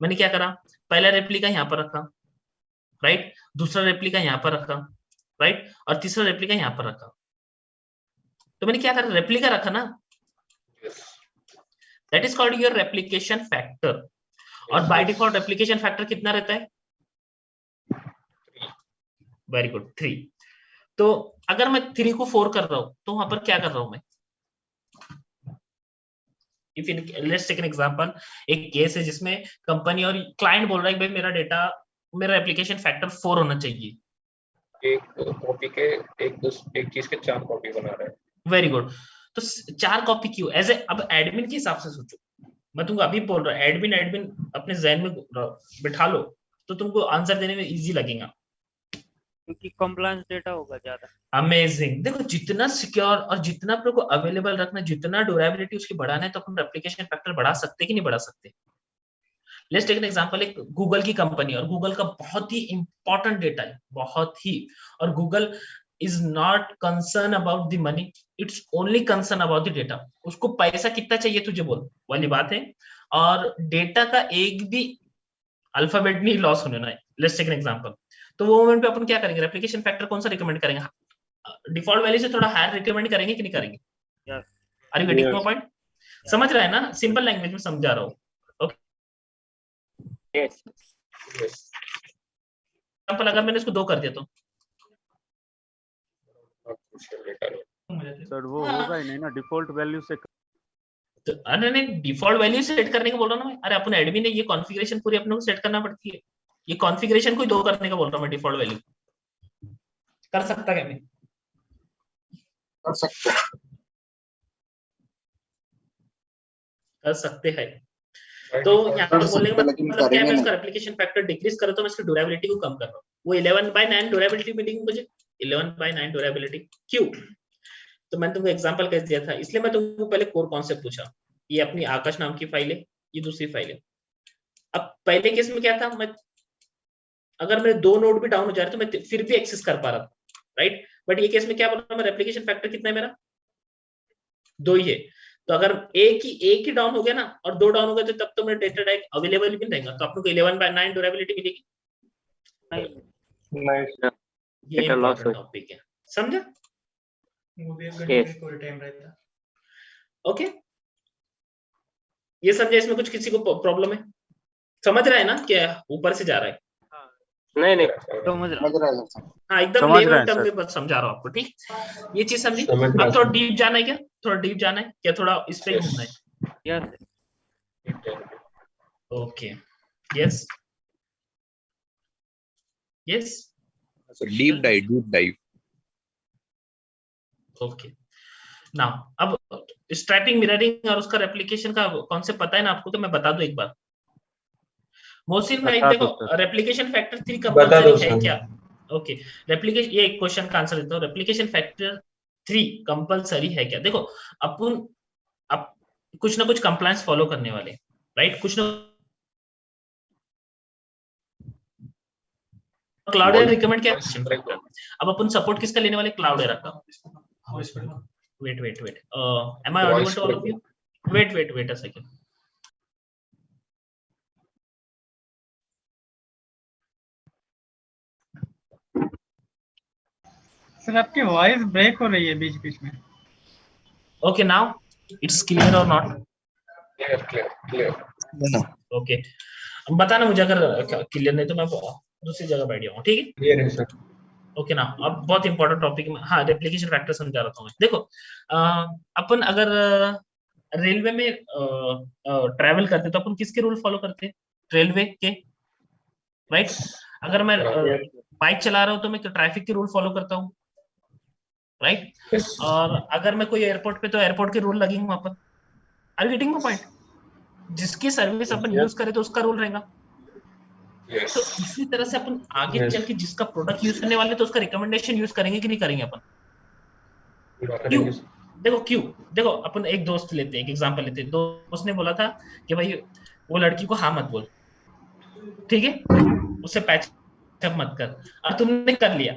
मैंने क्या करा, पहला रेप्लिका यहाँ पर रखा, राइट? दूसरा रेप्लिका यहाँ पर रखा, राइट? और तीसरा रेप्लिका यहाँ पर रखा। तो मैंने क्या करा, रेप्लिका रखा ना, that is called your replication factor। और by default replication factor कितना रहता है? Very good 3। तो अगर मैं 3 को 4 कर रहा हूं तो वहां पर क्या कर रहा हूं मैं? If in let's take an example, एक केस है जिसमें कंपनी और क्लाइंट बोल रहा है कि भाई मेरा डेटा, मेरा एप्लीकेशन फैक्टर 4 होना चाहिए। एक कॉपी के एक चीज के 4 कॉपी बना रहे हैं। Very good. तो 4 कॉपी क्यों? एज ए अब एडमिन के हिसाब से सोचो, मैं तुमको अभी बोल रहा हूँ, एडमिन अपने जहन में बिठा लो तो तुमको आंसर देने में इजी लगेगा, क्योंकि कंप्लायंस डेटा होगा ज्यादा। अमेजिंग। देखो जितना सिक्योर और जितना अपने को अवेलेबल रखना, जितना ड्यूरेबिलिटी उसकी बढ़ाना है, तो अपन एप्लीकेशन फैक्टर बढ़ा सकते कि नहीं बढ़ा सकते? लेट्स टेक एन एग्जांपल, एक गूगल की कंपनी, और गूगल का बहुत ही इंपॉर्टेंट डेटा है, बहुत ही, और Google is not concern about the money, it's only concern about the data. उसको पैसा कितना चाहिए तुझे बोल वाली बात है, और डेटा का एक भी अल्फाबेट नहीं लॉस होने ना है। लेट्स टेक एन एग्जांपल, तो वो मोमेंट पे अपन क्या करेंगे? एप्लीकेशन फैक्टर कौन सा रिकमेंड करेंगे? डिफॉल्ट वैल्यू से थोड़ा हायर रिकमेंड करेंगे कि नहीं करेंगे? Are you getting my point? समझ रहा है ना? सिंपल लैंग्वेज में समझा रहा हूँ। यस एग्जांपल अगर मैंने इसको 2 कर दिया तो सर वो होगा ही नहीं ना, डिफॉल्ट वैल्यू से। तो अरे नहीं, डिफॉल्ट वैल्यू सेट करने को बोल रहा हूँ ना मैं। अरे अपन एडमिन है, ये कॉन्फ़िगरेशन पूरी अपने को सेट करना पड़ती है। ये कॉन्फ़िगरेशन को 2 करने का बोल रहा हूँ मैं, डिफॉल्ट वैल्यू कर सकता क्या मैं? कर सकते हैं। कर सकते हैं। तो यहाँ पर बोलने का मतलब क्या है, मैं इसका एप्लीकेशन फैक्टर डिक्रीज कर रहा तो मैं इसकी ड्यूरेबिलिटी को कम कर रहा हूँ। वो 11/9 ड्यूरेबिलिटी मिलेगी मुझे, 11/9 ड्यूरेबिलिटी। क्यों? तो मैंने तुमको एग्जांपल कैसे दिया था, इसलिए मैं तुमको पहले कोर कॉन्सेप्ट पूछा। ये अपनी आकाश नाम की फाइल है, ये दूसरी फाइल है। अब पहले केस में क्या था, मैं अगर मेरे 2 नोड भी डाउन हो जा रहे तो मैं फिर भी एक्सेस कर पा रहा था, राइट? बट ये केस में क्या बोल रहा हूं, मेरा एप्लीकेशन फैक्टर कितना है? मेरा 2 ही है। तो अगर एक ही डाउन हो गया ना, और 2 डाउन हो गए, तो तब तो मेरा डेटा टाइप अवेलेबल भी नहीं रहेगा, तो आपको 11/9 ड्यूरेबिलिटी मिलेगी नहीं। ये इंपॉर्टेंट टॉपिक है, समझा? ओके, ये समझे? इसमें कुछ किसी को प्रॉब्लम है? समझ रहा है ना? क्या ऊपर से जा रहा है? नहीं समझ रहा हूं। हाँ, एकदम लेवल टर्म में बस समझा रहा हूँ आपको, ठीक? ये चीज समझी? अब थोड़ा डीप जाना है क्या? थोड़ा डीप जाना है क्या? थोड़ा इस पे घूमना है? Yes okay, yes yes, deep dive. Okay. Now अब स्ट्रैपिंग, मिररिंग और उसका रेप्लिकेशन का कॉन्सेप्ट पता है ना आपको? तो मैं बता दूं एक बार। मोहसिन भाई देखो, रेप्लिकेशन फैक्टर 3 कंपल्सरी है क्या? ओके, रेप्लिकेशन, ये एक क्वेश्चन का आंसर देता हूँ। रेप्लिकेशन फैक्टर 3 कंपल्सरी है क्या? देखो अपन अब कुछ ना कुछ कंप्लायंस फॉलो करने वाले, राइट? कुछ ना क्लाउडेरा रिकमेंड क्या है? अब अपन सपोर्ट किसका लेने वाले? क्लाउडेरा का। Wait am I audible to all of you? Wait a second. Sir आपकी वॉइस ब्रेक हो रही है बीच बीच में। ओके, नाउ इट्स क्लियर और नॉट? क्लियर। ओके, बताना मुझे अगर क्लियर नहीं तो मैं दूसरी जगह बैठ जाऊंगा, ठीक है? क्लियर है सर। ओके ना, अब बहुत इंपॉर्टेंट टॉपिक में, हाँ, रेप्लिकेशन फैक्टर समझा रहा था मैं। देखो अपन अगर रेलवे में ट्रैवल करते तो अपन किसके रूल फॉलो करते हैं? रेलवे के, राइट? अगर मैं बाइक चला रहा हूँ तो मैं ट्रैफिक के रूल फॉलो करता हूँ, राइट? और अगर मैं कोई एयरपोर्ट पे, तो एयरपोर्ट के रूल लगेंगे वहां पर। Are you getting my point? जिसकी सर्विस अपन यूज करें तो उसका रूल रहेगा। तो इसी तरह से अपन आगे चल के जिसका प्रोडक्ट यूज करने वाले तो उसका रिकमेंडेशन यूज करेंगे कि नहीं करेंगे अपन? क्यों? देखो अपन एक दोस्त लेते हैं, एक एग्जांपल लेते हैं। दोस्त ने बोला था कि भाई वो लड़की को हाँ मत बोल, ठीक है? उससे पैचअप मत कर, और तुमने कर लिया,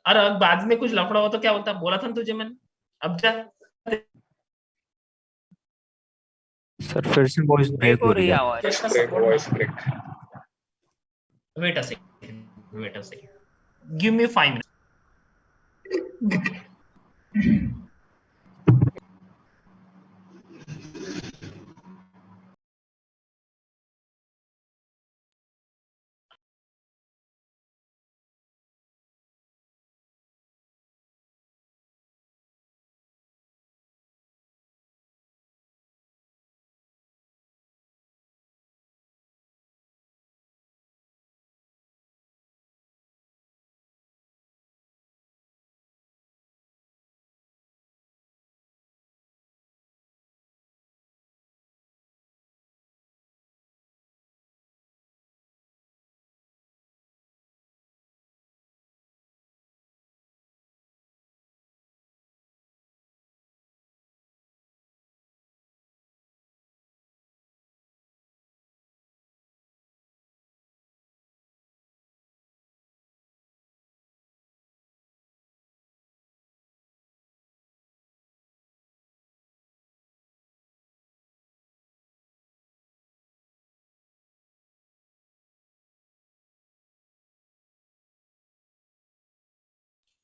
और अब बाद में कुछ लफड़ा हो तो क्या होता? बोला था ना तुझे मैंने, अब जा। सर फिर से वॉइस ब्रेक हो रही है आवाज। Wait a second, give me 5 minute.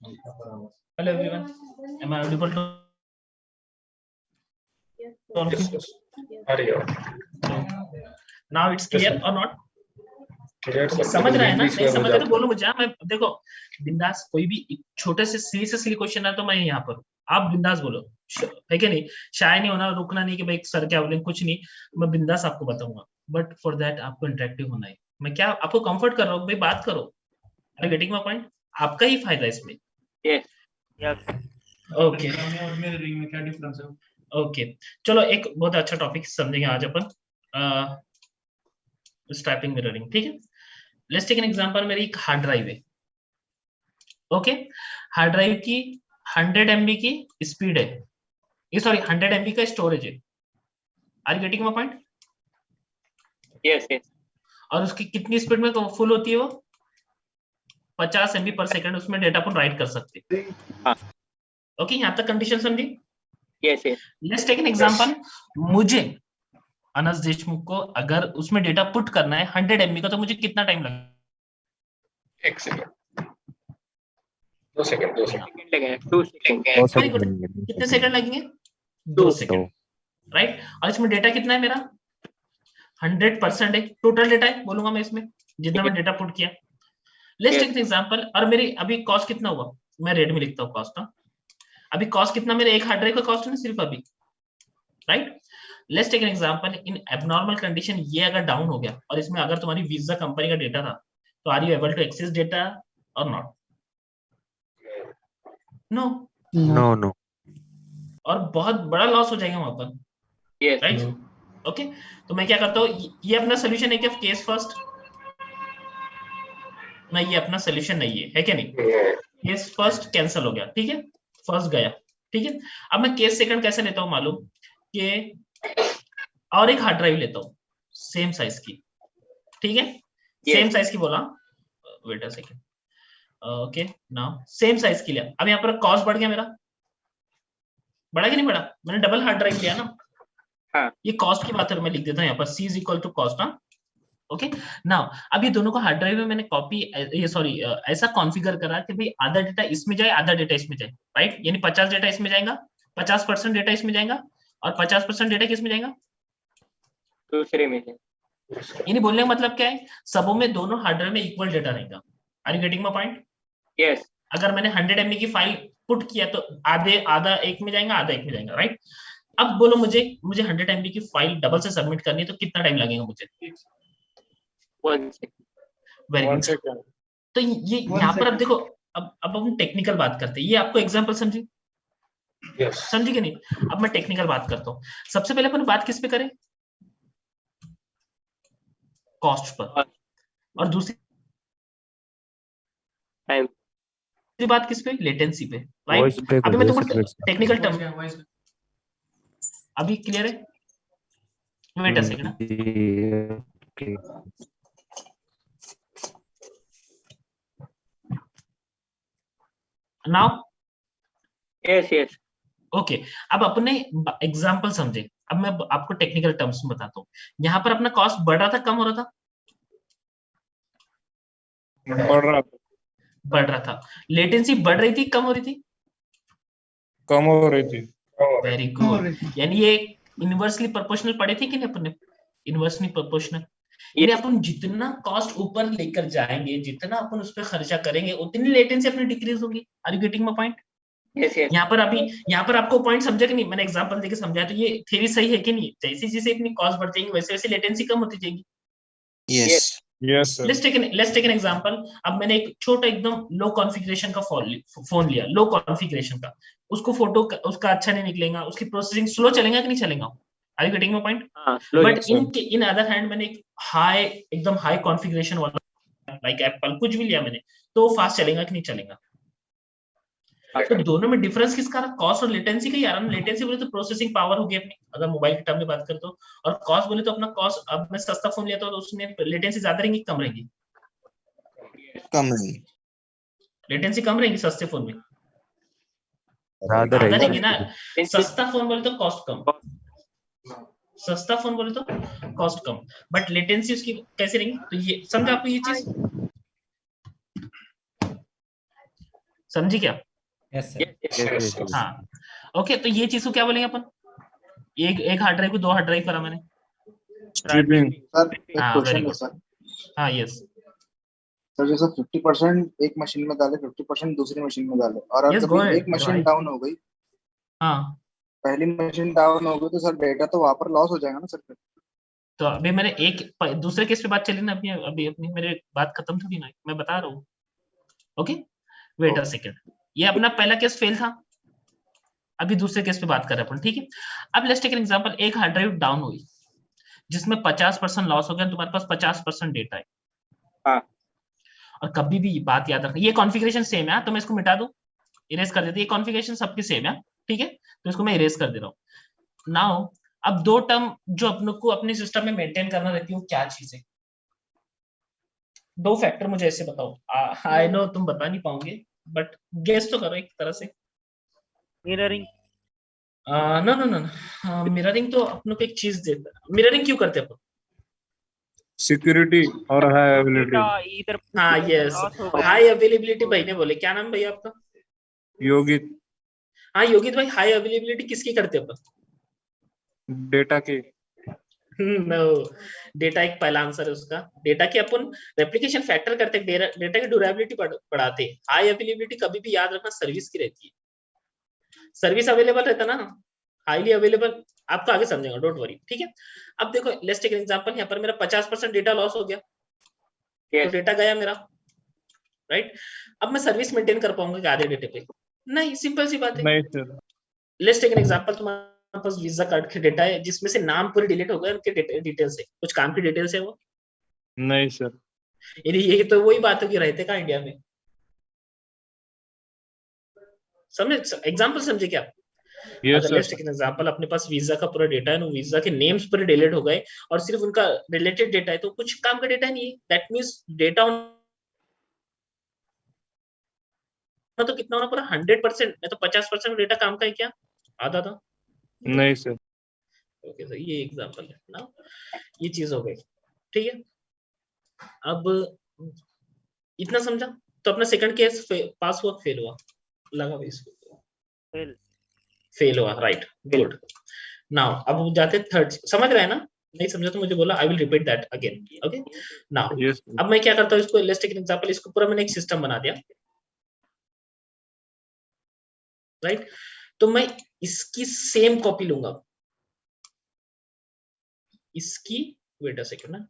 Hello everyone. Am I audible to all of you? Now it's clear or not? समझ रहा है ना? नहीं समझ रहे तो बोलो मुझे। मैं देखो बिंदास, कोई भी छोटे से सिली क्वेश्चन है तो मैं यहाँ पर हूँ, आप बिंदास बोलो, है क्या नहीं? शाय नहीं होना, रुकना नहीं कि भाई सर क्या बोलेंगे, कुछ नहीं, मैं बिंदास आपको बताऊंगा। बट फॉर दैट आपको इंटरेक्टिव होना है। मैं क्या आपको कंफर्ट कर रहा हूँ, भाई बात करो। I getting my point? आपका ही फायदा है इसमें। ओके, मिररिंग में क्या डिफरेंस है? ओके, चलो एक बहुत अच्छा टॉपिक समझेंगे आज अपन, स्ट्रैपिंग मिररिंग। ठीक है, लेट्स टेक एन एग्जांपल। मेरी एक हार्ड ड्राइव है। ओके, हार्ड ड्राइव की 100 MB की स्पीड है, ये सॉरी 100 MB का स्टोरेज है। Are you getting my point? Yes yes. और उसकी कितनी स्पीड में फुल होती है वो? 50 MB पर सेकंड उसमें डेटा अपन राइट कर सकते हैं। ओके, यहाँ तक कंडीशन समझी? Yes yes. Let's take an example. मुझे अनस देशमुख को अगर उसमें डेटा पुट करना है 100 MB का, तो मुझे कितना टाइम लगेगा? 1 सेकंड, 2 सेकंड, 2 सेकंड लगेगा, 2 सेकंड। कितने सेकंड लगेंगे? 2 सेकंड, राइट। और इसमें डेटा कितना है मेरा? 100% है, टोटल डेटा है बोलूंगा मैं इसमें, जितना मैं डेटा पुट किया। Let's take an example. और मेरी अभी कॉस्ट कितना हुआ? मैं रेट में लिखता हूँ कॉस्ट। अभी कॉस्ट कितना मेरे एक हार्ड ड्राइव का कॉस्ट है ना सिर्फ अभी, right. Let's take an example. In abnormal condition ये अगर डाउन हो गया और इसमें अगर तुम्हारी वीजा कंपनी का डेटा था, तो are you able to access data और नॉट? No no no. और बहुत बड़ा लॉस हो जाएगा वहां पर, राइट। ओके, तो मैं क्या करता हूँ, ये अपना सोल्यूशन है क्या केस फर्स्ट? नहीं, ये अपना सोल्यूशन नहीं है क्या नहीं? केस फर्स्ट कैंसिल हो गया, ठीक है, फर्स्ट गया, ठीक है। अब मैं केस सेकंड कैसे लेता हूँ मालूम? कि और एक हार्ड ड्राइव लेता हूँ सेम साइज की, ठीक है, सेम साइज की बोला, wait a second. Okay, now same size की लिया। अब यहाँ पर कॉस्ट बढ़ गया मेरा, बढ़ा कि नहीं बढ़ा? मैंने डबल हार्ड ड्राइव लिया ना। हाँ। ये कॉस्ट की बात है, मैं लिख देता हूँ यहाँ पर C is equal to cost. हाँ, ओके। नाउ अब ये दोनों को हार्ड ड्राइव में मैंने कॉपी, ये सॉरी ऐसा कॉन्फ़िगर करा कि भाई आधा डेटा इसमें जाए, आधा डेटा इसमें जाए, राइट। यानी 50 डेटा इसमें जाएगा, 50% डेटा इसमें जाएगा, और 50% डेटा किसमें जाएगा? दूसरे में। यानी बोलने का मतलब क्या है? सबों में दोनों हार्ड ड्राइव में इक्वल डेटा रहेगा। Are you getting my point? Yes. अगर मैंने 100 MB की फाइल पुट किया तो आधा एक में जाएगा, आधा एक में जाएगा, राइट। अब बोलो मुझे 100 MB की फाइल डबल से सबमिट करनी है, तो कितना टाइम लगेगा मुझे? 1 सेकंड। Very good. तो ये यहाँ पर अब देखो, अब हम टेक्निकल बात करते हैं। ये आपको एग्जांपल समझी? समझी कि नहीं? अब मैं टेक्निकल बात करता हूँ। सबसे पहले अपन बात किस पे करें? Cost per. और दूसरी बात किस पे? लेटेंसी पे, राइट। अभी मैं तुमको टेक्निकल टर्म, अभी क्लियर है? Wait a second. Now yes yes. Okay, अब अपने एग्जांपल समझे। अब मैं आपको टेक्निकल टर्म्स में बताता हूँ। यहाँ पर अपना कॉस्ट बढ़ रहा था, कम हो रहा था? बढ़ रहा था। लेटेंसी बढ़ रही थी, कम हो रही थी? कम हो रही थी। Very good. यानी ये इनवर्सली प्रोपोर्शनल पढ़े थे कि नहीं अपने? इनवर्सली प्रोपोर्शनल, यानी अपन जितना कॉस्ट ऊपर लेकर जाएंगे, जितना अपन उस पर खर्चा करेंगे, उतनी लेटेंसी अपनी डिक्रीज होगी। Are you getting my point? यहाँ पर अभी यहाँ पर आपको पॉइंट समझा कि नहीं? मैंने एग्जांपल देके समझाया, तो ये थ्योरी सही है कि नहीं? जैसे जैसे अपनी कॉस्ट बढ़ जाएगी, वैसे वैसे लेटेंसी कम होती जाएगी। Yes. Yes sir. Let's take an example. अब मैंने एक छोटा एकदम लो कॉन्फ़िगरेशन का फोन लिया, लो कॉन्फ़िगरेशन का। उसको फोटो उसका अच्छा नहीं निकलेगा, उसकी प्रोसेसिंग स्लो चलेगा कि नहीं चलेगा? Are you getting my point? But in other hand मैंने एक हाई, एकदम हाई कॉन्फ़िगरेशन वाला लाइक एप्पल कुछ भी लिया मैंने, तो फास्ट चलेगा कि नहीं चलेगा? तो दोनों में डिफरेंस किसका रहा? कॉस्ट और लेटेंसी का ही आ रहा है। लेटेंसी बोले तो प्रोसेसिंग पावर होगी अपनी, अगर मोबाइल के टर्म में बात करते हो, और कॉस्ट बोले तो अपना कॉस्ट। अब मैं सस्ता फोन लिया तो उसमें लेटेंसी ज्यादा रहेगी, कम रहेगी? कम रहेगी। लेटेंसी कम रहेगी सस्ते फोन में, ज्यादा रहेगी ना। सस्ता फोन बोले तो कॉस्ट कम, सस्ता फोन बोले तो कॉस्ट कम, बट लेटेंसी उसकी कैसे रहेगी? तो ये समझा आपको? ये चीज समझी क्या? Yes sir. Yes. हाँ ओके, तो ये चीज को क्या बोलेंगे अपन? एक हार्ड ड्राइव को 2 हार्ड ड्राइव करा मैंने। स्ट्रिपिंग सर, एक हाँ क्वेश्चन वेरी है गुड। सर। हाँ यस सर जैसे 50% एक मशीन में डाले, 50% दूसरी मशीन में डाले, और Yes, अगर go कभी ahead, एक go मशीन ahead. डाउन हो गई, हाँ पहली मशीन डाउन हो गई, तो सर डेटा तो वहां पर लॉस हो जाएगा ना सर फिर? तो अभी मैंने दूसरे केस पे बात चली ना अभी अपनी मेरी बात खत्म थोड़ी ना, मैं बता रहा हूँ। ओके वेट अ सेकंड, ये अपना पहला केस फेल था, अभी दूसरे केस पे बात कर रहे हैं अपन, ठीक है। अब लेट्स टेक एन एग्जांपल, एक हार्ड ड्राइव डाउन हुई जिसमें 50% लॉस हो गया, तुम्हारे पास 50% डेटा है। हाँ। और कभी भी बात याद रखना, ये कॉन्फ़िगरेशन सेम है, तो मैं इसको मिटा दूं, इरेज कर देती, ये कॉन्फ़िगरेशन सबकी सेम है, ठीक है, तो इसको मैं इरेज कर दे रहा हूँ। नाउ अब 2 टर्म जो अपने को अपने सिस्टम में मेंटेन करना रहती है, वो क्या चीज है? 2 फैक्टर मुझे ऐसे बताओ। आई नो तुम बता नहीं पाओगे, बट गेस तो करो एक तरह से। Mirroring. No no no, mirroring तो अपनों को एक चीज देता है। मिररिंग क्यों करते हैं अपन? सिक्योरिटी और हाई अवेलेबिलिटी। इधर हाँ यस, लॉस हो गया हाई अवेलेबिलिटी भाई ने बोले। क्या नाम भैया आपका? योगित। हाँ योगित भाई, हाई अवेलेबिलिटी किसकी करते हैं अपन? डेटा की। नो, डेटा एक पहला आंसर है उसका। डेटा की अपन रेप्लिकेशन फैक्टर करते हैं, डेटा की ड्यूरेबिलिटी बढ़ाते हैं। हाई अवेलेबिलिटी कभी भी याद रखना सर्विस की रहती है, सर्विस अवेलेबल रहता ना, हाईली अवेलेबल, आपको आगे समझेगा, डोंट वरी, ठीक है। अब देखो लेट्स टेक एन एग्जांपल, यहाँ पर मेरा 50% डेटा लॉस हो गया, तो डेटा गया मेरा, राइट। अब मैं सर्विस मेंटेन कर पाऊंगा क्या आधे डेटे पे? नहीं, सिंपल सी बात है। नहीं sir. Let's take an example, तुम्हारे पास वीजा कार्ड के डेटा है जिसमें से नाम पूरे डिलीट हो गए, उनके डिटेल्स है, कुछ काम की डिटेल्स है वो? नहीं सर। ये तो वही बात होगी, रहते कहाँ इंडिया में? समझे एग्जांपल, समझे क्या? अगर लेट्स टेक एन एग्जांपल, अपने पास वीजा का पूरा डेटा है, वीजा के नेम्स पूरे डिलीट हो गए और सिर्फ उनका रिलेटेड डेटा है, तो कुछ काम का डेटा नहीं है। दैट मींस डेटा तो कितना होना, पूरा 100%, नहीं तो 50% डेटा काम का है क्या? आधा था। नहीं सर। ओके सर, ये एग्जांपल है ना, ये चीज हो गई, ठीक है। अब इतना समझा तो अपना सेकंड केस पास हुआ, फेल हुआ, लगा भी इसको फेल हुआ, राइट, गुड। नाउ अब जाते थर्ड, समझ रहे हैं ना? नहीं समझा तो मुझे बोला, I will repeat that again, okay. Now अब मैं क्या करता हूँ, इसको लेट्स टेक एन एग्जांपल, इसको पूरा मैंने एक सिस्टम बना दिया, राइट। तो मैं इसकी सेम कॉपी लूंगा, इसकी, वेट अ सेकंड ना,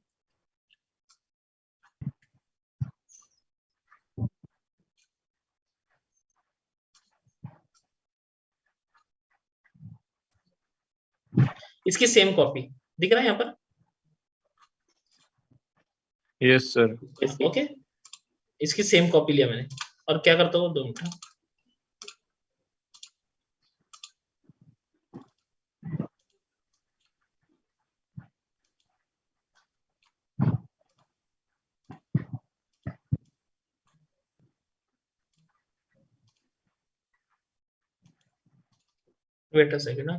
इसकी सेम कॉपी दिख रहा है यहाँ पर? Yes sir. ओके, इसकी सेम कॉपी लिया मैंने, और क्या करता हूँ, 2 मिनट, वेट अ सेकंड ना,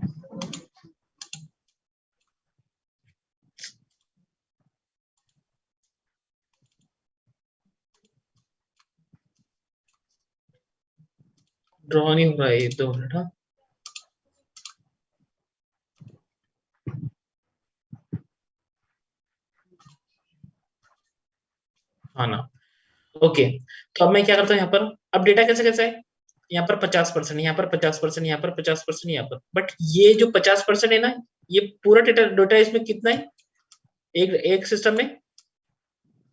ड्रॉ नहीं हो रहा है, 2 मिनट। हाँ हाँ ना, ओके। तो अब मैं क्या करता हूँ यहाँ पर, अब डेटा कैसे कैसे है, यहाँ पर 50%, यहाँ पर 50%, यहाँ पर 50%, यहाँ पर, बट ये जो 50% है ना, ये पूरा डेटा इसमें कितना है, एक सिस्टम में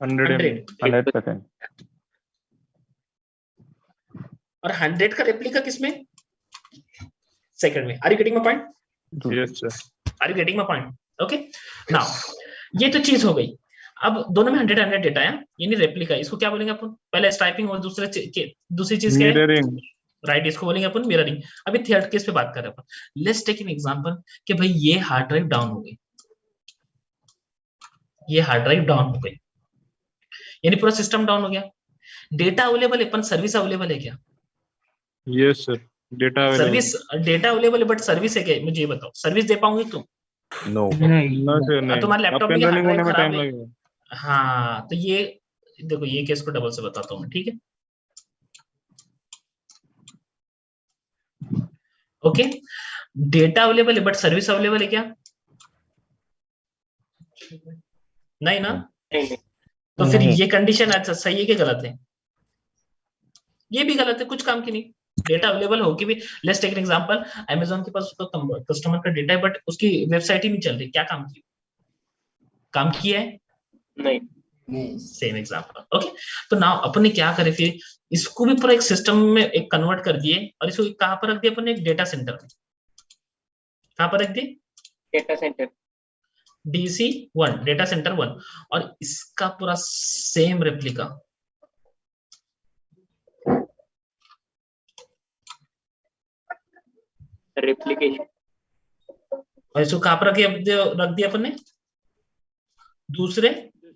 100%। और 100 का रेप्लिका किसमें, सेकंड में। Are you getting my point? Yes sir. Are you getting my point? Okay, now ये तो चीज हो गई। अब दोनों में 100 डेटा है, यानी रेप्लिका, इसको क्या बोलेंगे अपन? पहले स्ट्राइपिंग और दूसरी चीज क्या है? मिररिंग, राइट, इसको बोलेंगे अपन मिररिंग। अभी थर्ड केस पे बात कर रहे हैं अपन। लेट्स टेक एन एग्जांपल कि भाई ये हार्ड ड्राइव डाउन हो गई, ये हार्ड ड्राइव डाउन हो गई, यानी पूरा सिस्टम डाउन हो गया। डेटा अवेलेबल है, अपन सर्विस अवेलेबल है क्या? Yes sir. Data service, data available है, बट सर्विस है क्या? मुझे ये बताओ, सर्विस दे पाऊंगी तुम? नो नहीं। तुम्हारे लैपटॉप में रनिंग होने हार्ड में ड्राइव टाइम खराब है। लगेगा। हाँ तो ये देखो, ये केस को डबल से बताता हूँ मैं, ठीक है। ओके, डेटा अवेलेबल है बट सर्विस अवेलेबल है क्या? नहीं ना? नहीं तो फिर नहीं। ये कंडीशन अच्छा सही है कि गलत है? ये भी गलत है, कुछ काम की नहीं। डेटा अवेलेबल होगी भी, let's take an example, Amazon के पास उसका कस्टमर का डेटा है बट उसकी वेबसाइट ही नहीं चल रही, क्या काम की? काम किया है? नहीं सेम एग्जांपल। ओके, तो नाउ अपन ने क्या करे फिर, इसको भी पूरा एक सिस्टम में एक कन्वर्ट कर दिए और इसको कहां पर रख दिया अपन ने? एक डेटा सेंटर में। कहां पर रख दिए? Data centre DC1, data centre 1, और इसका पूरा सेम रेप्लिका रेप्लिकेशन और इसको कहां पर रख दिया अपन ने? दूसरे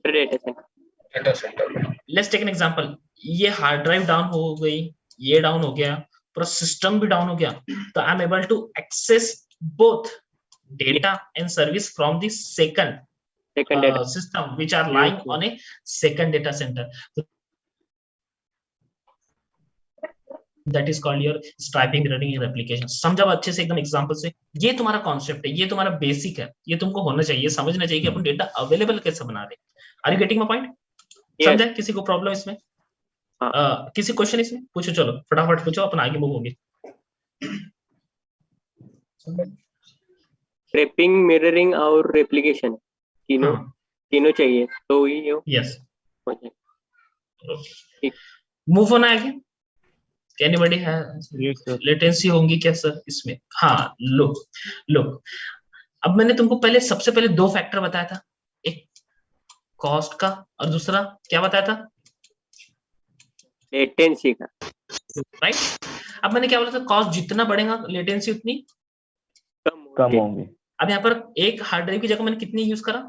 data center let's take an example, ये हार्ड ड्राइव डाउन हो गई, ये डाउन हो गया, पूरा सिस्टम भी डाउन हो गया, तो I am able to access both data and service from the second data system which are lying on a second data center. So that is called your striping, mirroring and replication. समझा अच्छे से एकदम एग्जांपल से? ये तुम्हारा कॉन्सेप्ट है, ये तुम्हारा बेसिक है, ये तुमको होना चाहिए, समझना चाहिए कि अपन डेटा अवेलेबल कैसे बना रहे हैं। Are you getting my point? समझा? किसी को प्रॉब्लम इसमें? किसी क्वेश्चन इसमें? पूछो, चलो फटाफट पूछो, अपन आगे मूव होंगे। रैपिंग, मिररिंग और रेप्लिकेशन तीनों चाहिए तो ही हो। यस, मूव होना आगे। एनीबॉडी है? लेटेंसी होंगी क्या सर इसमें? हाँ, लुक अब मैंने तुमको पहले सबसे पहले दो फैक्टर बताया था, एक कॉस्ट का और दूसरा क्या बताया था? लेटेंसी का, राइट। अब मैंने क्या बोला था? कॉस्ट जितना बढ़ेगा लेटेंसी उतनी कम होंगी। अब यहाँ पर एक हार्ड ड्राइव की जगह मैंने कितनी यूज करा?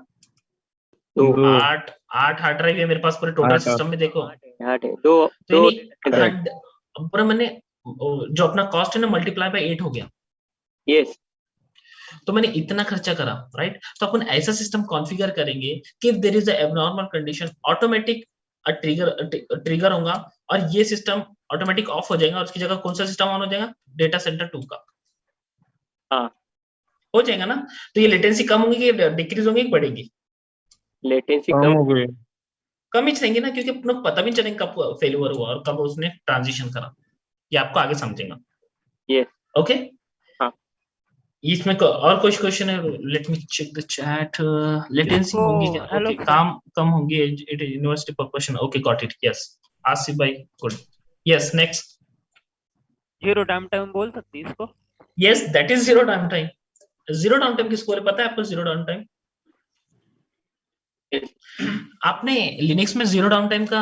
दो। 8 हार्ड ड्राइव है मेरे पास पूरे टोटल सिस्टम में, देखो 8 है, दो पूरा मैंने जो अपना कॉस्ट है ना मल्टीप्लाई बाय 8 हो गया। यस, तो मैंने इतना खर्चा करा, राइट। तो अपन ऐसा सिस्टम कॉन्फ़िगर करेंगे कि there is a abnormal condition, automatic trigger होगा और ये सिस्टम ऑटोमेटिक ऑफ हो जाएगा और उसकी जगह कौन सा सिस्टम ऑन हो जाएगा? डेटा सेंटर 2 का। हाँ, हो जाएगा ना? तो ये लेटेंसी कम होगी कि डिक्रीज होगी कि बढ़ेगी? लेटेंसी कम होगी, कम ही रहेंगे ना, क्योंकि अपने को पता भी चलेगा कब फेलियर हुआ और कब उसने ट्रांजिशन करा, ये आपको आगे समझेगा। Yes, okay. हाँ, इसमें और कुछ क्वेश्चन है? Let me check the chat. Latency होगी क्या? ओके, काम कम होंगे, इट यूनिवर्सिटी पर क्वेश्चन। Okay, got it. Yes Asif भाई, good. Yes, next. Zero down time बोल सकते हैं इसको? Yes, that is zero down time. Zero down time किसको पता है आपको? जीरो डाउन टाइम आपने लिनक्स में जीरो डाउन टाइम का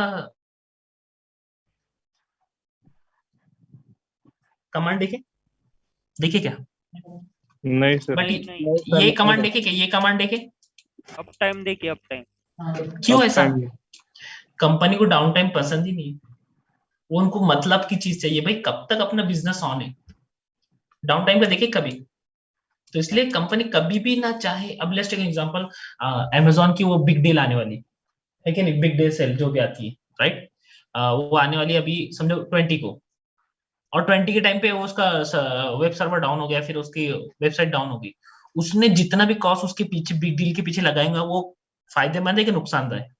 कमांड देखे क्या? नहीं सर, बट ये कमांड देखे क्या? ये कमांड देखे? अप टाइम देखिए, अप टाइम। क्यों ऐसा? कंपनी को डाउन टाइम पसंद ही नहीं, वो उनको मतलब की चीज चाहिए भाई, कब तक अपना बिजनेस ऑन है। डाउन टाइम का देखे कभी? तो इसलिए कंपनी कभी भी ना चाहे। अब let's take an example, Amazon की वो बिग डील आने वाली है कि नहीं, बिग डे सेल जो भी आती है, राइट। वो आने वाली है अभी समझो 20 को, और 20 के टाइम पे वो उसका वेब सर्वर डाउन हो गया, फिर उसकी वेबसाइट डाउन हो गई। उसने जितना भी कॉस्ट उसके पीछे बिग डील के पीछे लगाएगा, वो फायदेमंद है कि नुकसानदायक?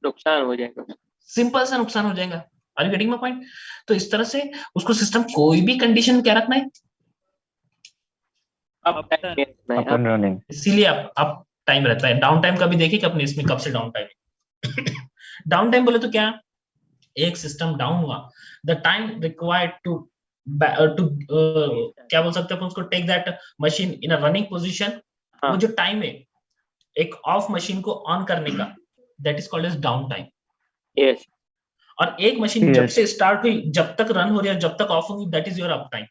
नुकसान हो जाएगा, सिंपल सा नुकसान हो जाएगा। Are you getting my point? तो इस तरह से उसको सिस्टम कोई भी कंडीशन क्या रखना है? अप टाइम, इसीलिए अप टाइम रहता है। डाउन टाइम का भी देखिए कि अपने इसमें कब से डाउन टाइम है। डाउन टाइम बोले तो क्या? एक सिस्टम डाउन हुआ, द टाइम रिक्वायर्ड टू क्या बोल सकते हैं उसको, take that machine in a running position. वो जो टाइम है एक ऑफ मशीन को ऑन करने का, that is called as down time. Yes, और एक मशीन जब से स्टार्ट हुई जब तक रन हो रही है जब तक ऑफ होगी, that is your up time.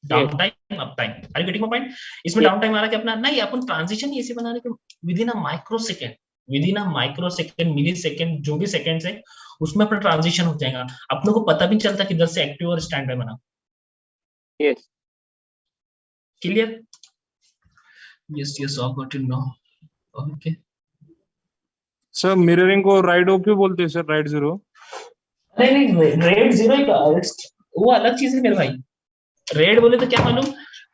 Down time, up time. Are you getting my point? इसमें डाउन टाइम आ रहा है कि अपना नहीं, अपन ट्रांजिशन ऐसे बना रहे कि within a micro second milli second जो भी सेकंड्स है उसमें अपना ट्रांजिशन हो जाएगा। अपनों को पता भी चलता किधर से एक्टिव और स्टैंड बाय बना। Yes, clear? Yes yes, I got it now. Okay sir mirroring को राइड ओ क्यों बोलते हैं सर? Ride zero? नहीं, रेड जीरो वो अलग चीज है मेरे भाई। रेड बोले तो क्या मालूम,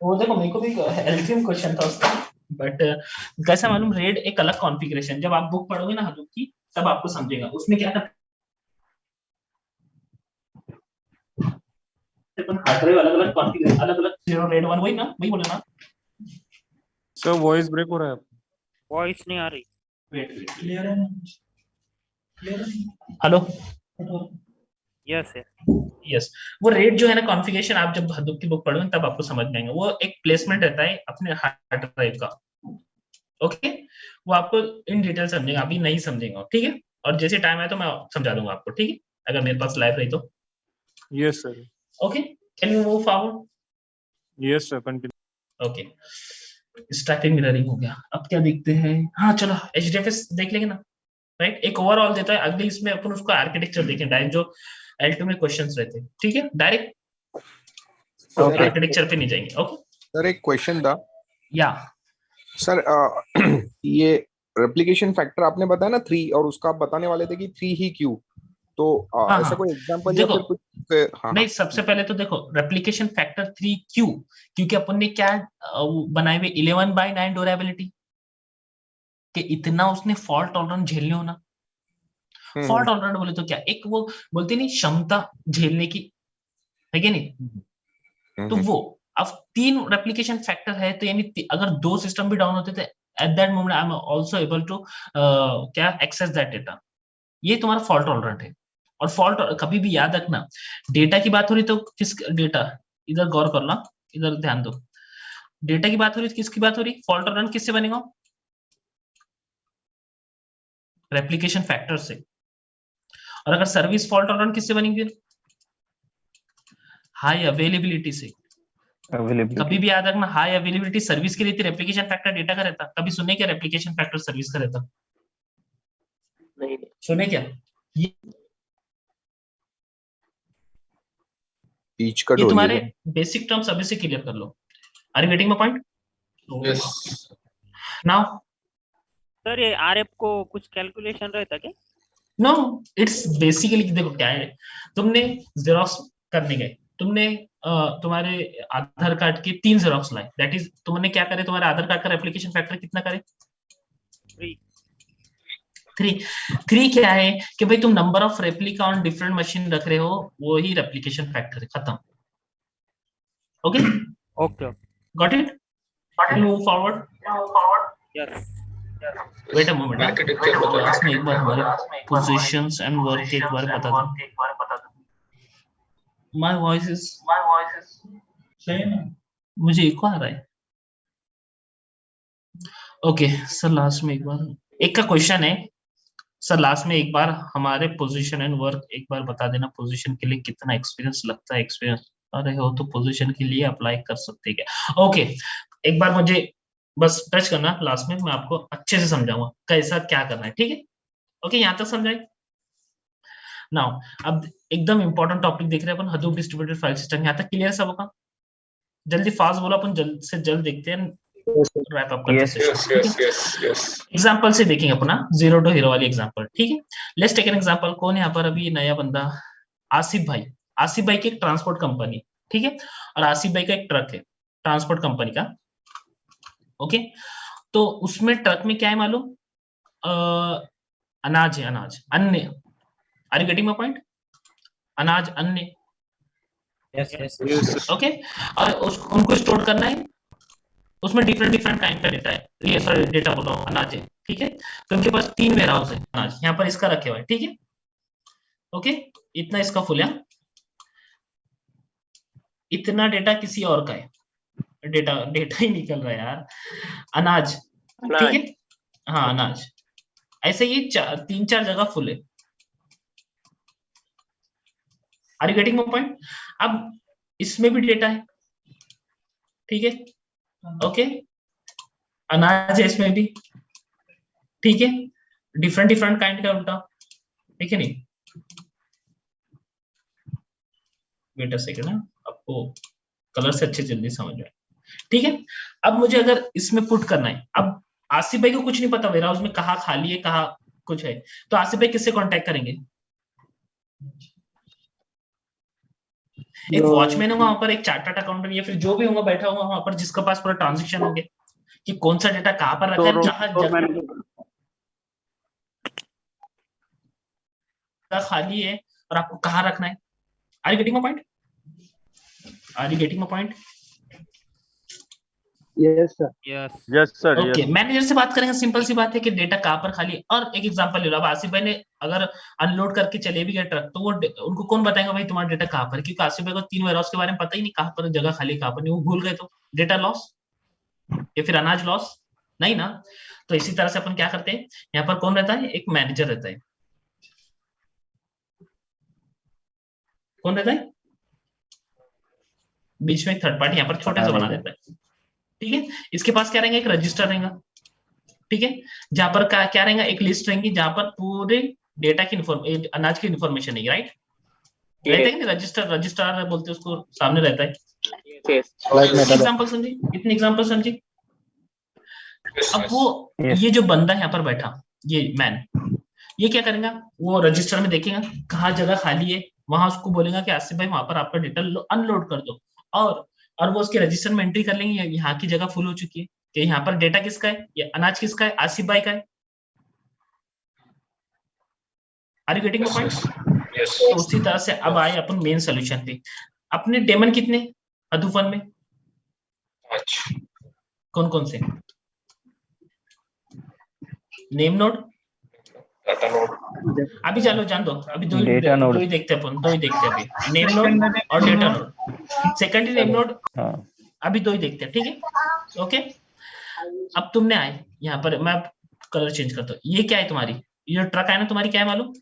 वो देखो मेरे को भी एल्फियम क्वेश्चन था उसका, बट कैसा मालूम, रेड एक अलग कॉन्फ़िगरेशन, जब आप बुक पढ़ोगे ना हदूप की तब आपको समझेगा उसमें क्या करते हैं, अलग अलग कॉन्फ़िगरेशन, अलग अलग 0 रेड 1 वही ना, वही बोले ना सर वॉइस ब्रेक हो रहा है, वॉइस नहीं आ रही। वेट क्लियर है, हेलो यस है। यस, वो रेट जो है ना कॉन्फ़िगरेशन, आप जब हदूप की बुक पढ़ोगे तब आपको समझ में आएगा, वो एक प्लेसमेंट रहता है अपने हार्ड ड्राइव का, ओके, वो आपको इन डिटेल समझेंगे, अभी नहीं समझेंगे, ठीक है, और जैसे टाइम आए तो मैं समझा दूंगा आपको, ठीक है, अगर मेरे पास लाइव रही तो। Yes sir, okay, can you move forward? Yes sir, continue. Okay, static mirroring हो गया, अब क्या देखते हैं, हाँ चलो एचडीएफएस देख लेंगे ना, राइट, एक ओवरऑल देता है, अगले इसमें अपन उसका आर्किटेक्चर देखें डायरेक्ट, जो L2 में क्वेश्चंस रहते हैं, ठीक है, डायरेक्ट आर्किटेक्चर पे नहीं जाएंगे, ओके। सर एक क्वेश्चन था या सर, ये रेप्लिकेशन फैक्टर आपने बताया ना 3, और उसका आप बताने वाले थे कि 3 ही क्यों, तो हाँ, ऐसा हाँ, कोई एग्जांपल या देखो, फिर कुछ? हाँ नहीं, सबसे पहले तो देखो रेप्लिकेशन फैक्टर 3 क्यों, क्योंकि अपन ने क्या बनाए हुए 11/9 ड्यूरेबिलिटी, कि इतना उसने फॉल्ट टॉलरेंस झेलने होना, फॉल्ट टॉलरेंट बोले तो क्या, एक वो बोलते नहीं क्षमता झेलने की, है कि नहीं, तो वो अब 3 रेप्लिकेशन फैक्टर है, तो यानी अगर 2 सिस्टम भी डाउन होते थे at that moment I am also able to क्या एक्सेस दैट डेटा, ये तुम्हारा फॉल्ट टॉलरेंट है। और फॉल्ट कभी भी याद रखना, डेटा की बात हो रही तो किस डेटा, इधर गौर करना, इधर ध्यान दो, डेटा की बात हो रही तो किसकी बात हो रही, फॉल्ट टॉलरेंट किससे बनेगा, रेप्लिकेशन फैक्टर से, और अगर सर्विस फॉल्ट टॉलरेंट किससे बनेगी, हाई अवेलेबिलिटी से। कभी भी याद रखना, हाई अवेलेबिलिटी सर्विस की रहती, रेप्लिकेशन फैक्टर डेटा का रहता, कभी सुने क्या रेप्लिकेशन फैक्टर सर्विस का रहता, नहीं सुने क्या, ये तुम्हारे बेसिक टर्म्स अभी से क्लियर कर लो, are you getting my point? Yes now sir ये आरएफ को कुछ कैलकुलेशन रहता क्या? नो, इट्स बेसिकली देखो क्या है, तुमने जेरोक्स करने गए, तुमने तुम्हारे आधार कार्ड के 3 जेरोक्स लाए, दैट इज तुमने क्या करे, तुम्हारे आधार कार्ड का रेप्लिकेशन फैक्टर कितना करे, 3 क्या है कि भाई तुम number of replica on different machine रख रहे हो, वो ही रेप्लिकेशन फैक्टर है, खत्म, okay okay got it, move forward, yes. Wait a moment, architecture class में एक बार हमारे पोजीशंस एंड वर्क एक बार बता दो, माय वॉइस इज सही ना, मुझे इको आ रहा है, ओके सर, लास्ट में एक बार एक का क्वेश्चन है सर, लास्ट में एक बार हमारे पोजीशन एंड वर्क एक बार बता देना, पोजीशन के लिए कितना एक्सपीरियंस लगता है, एक्सपीरियंस अरे हो तो पोजीशन के लिए अप्लाई कर सकते हैं क्या, ओके, एक बार मुझे बस टच करना, लास्ट में मैं आपको अच्छे से समझाऊंगा कैसा क्या करना है, ठीक है, ओके, यहाँ तक समझाए। नाउ अब एकदम इंपॉर्टेंट टॉपिक देख रहे हैं अपन, हडूप डिस्ट्रीब्यूटेड फाइल सिस्टम, यहाँ तक क्लियर सब होगा, जल्दी फास्ट बोलो, अपन जल्द से जल्द देखते हैं, रैप अप करते हैं, एग्जांपल से देखेंगे अपना 0 to हीरो वाली एग्जांपल, ठीक है, लेट्स टेक एन एग्जांपल, कौन है यहाँ पर अभी नया बंदा, आसिफ भाई, आसिफ भाई की एक ट्रांसपोर्ट कंपनी, ठीक है, और आसिफ भाई का एक ट्रक है ट्रांसपोर्ट कंपनी का, ओके, तो उसमें ट्रक में क्या है मालूम, अनाज है, अनाज, अन्न, are you getting my point, अनाज, अन्न, यस ओके, और उनको स्टोर करना है, उसमें डिफरेंट काइंड का डेटा है, ये सॉरी डेटा बोल रहा हूँ, अनाज है, ठीक है, तो उनके पास 3 वेयर हाउस है अनाज, यहाँ पर इसका रखे हुआ है, ठीक है, ओके, इतना इसका फुल है, इतना डेटा किसी और का है, डेटा ही निकल रहा है यार, अनाज, ठीक है, हाँ अनाज, ऐसे ये 3-4 जगह फुल है, are you getting my point, अब इसमें भी डेटा है, ठीक है, ओके, अनाज है इसमें भी, ठीक है, डिफरेंट काइंड का उल्टा, ठीक है नहीं, वेट अ सेकंड है, आपको कलर से अच्छे जल्दी समझ में, ठीक है, अब मुझे अगर इसमें पुट करना है, अब आसिफ भाई को कुछ नहीं पता वेयर हाउस में कहाँ खाली है कहाँ कुछ है, तो आसिफ भाई किससे कांटेक्ट करेंगे, एक वॉचमैन होगा वहां पर, एक चार्टर्ड अकाउंटेंट या फिर जो भी होगा बैठा होगा वहां पर, जिसके पास पूरा ट्रांजेक्शन होंगे कि कौन सा डेटा कहाँ पर रखा है, जहाँ जगह खाली है और आपको कहाँ रखना है। Are you getting my point? Are you getting my point? Yes sir. Yes sir. Okay, manager से बात करेंगे, सिंपल सी बात है कि डेटा कहाँ पर खाली है। और एक एग्जांपल ले लो, अब आसिफ भाई ने अगर अनलोड करके चले भी गए ट्रक, तो वो उनको कौन बताएगा भाई तुम्हारा डेटा कहाँ पर है? क्योंकि आसिफ भाई को 3 वेयरहाउस के बारे में पता ही नहीं, कहाँ पर जगह खाली कहाँ पर नहीं, वो भूल गए तो डेटा लॉस या फिर अनाज लॉस नहीं ना। तो इसी तरह से अपन क्या करते हैं, यहाँ पर कौन रहता है, एक मैनेजर रहता है। कौन रहता है बीच में? एक थर्ड पार्टी यहाँ पर छोटे से बना देता है, ठीक है। इसके पास क्या रहेगा, एक रजिस्टर रहेगा, ठीक है, जहां पर क्या रहेगा, एक लिस्ट रहेगी जहां पर पूरे डेटा की अनाज की इन्फॉर्मेशन है, राइट? रहता है कि रजिस्टर बोलते हैं उसको, सामने रहता है। एग्जांपल समझी, इतनी एग्जांपल समझी। अब वो ये जो बंदा यहाँ पर बैठा, ये मैन, ये क्या करेगा, वो रजिस्टर में देखेगा कहाँ जगह खाली है, वहां उसको बोलेगा कि आसिफ भाई वहां पर आपका डेटा अनलोड कर दो, और वो उसके रजिस्टर में एंट्री कर लेंगे, यहाँ की जगह फुल हो चुकी है, कि यहाँ पर डेटा किसका है, ये अनाज किसका है, आसिफ भाई का है। Are you getting my point? तो उसी तरह से अब आए अपन मेन सोल्यूशन पे। अपने डेमन कितने Hadoop वन में? कौन कौन से? नेम नोड, अभी चलो जान दो, अभी दो ही देखते अपन, दो ही देखते हैं अभी, नेम नोड और data node. Secondary name node अभी दो ही देखते हैं, ठीक है, ओके। अब तुमने आए यहाँ पर, मैं कलर चेंज करता हूँ, ये क्या है तुम्हारी, ये जो ट्रक है ना तुम्हारी, क्या है मालूम?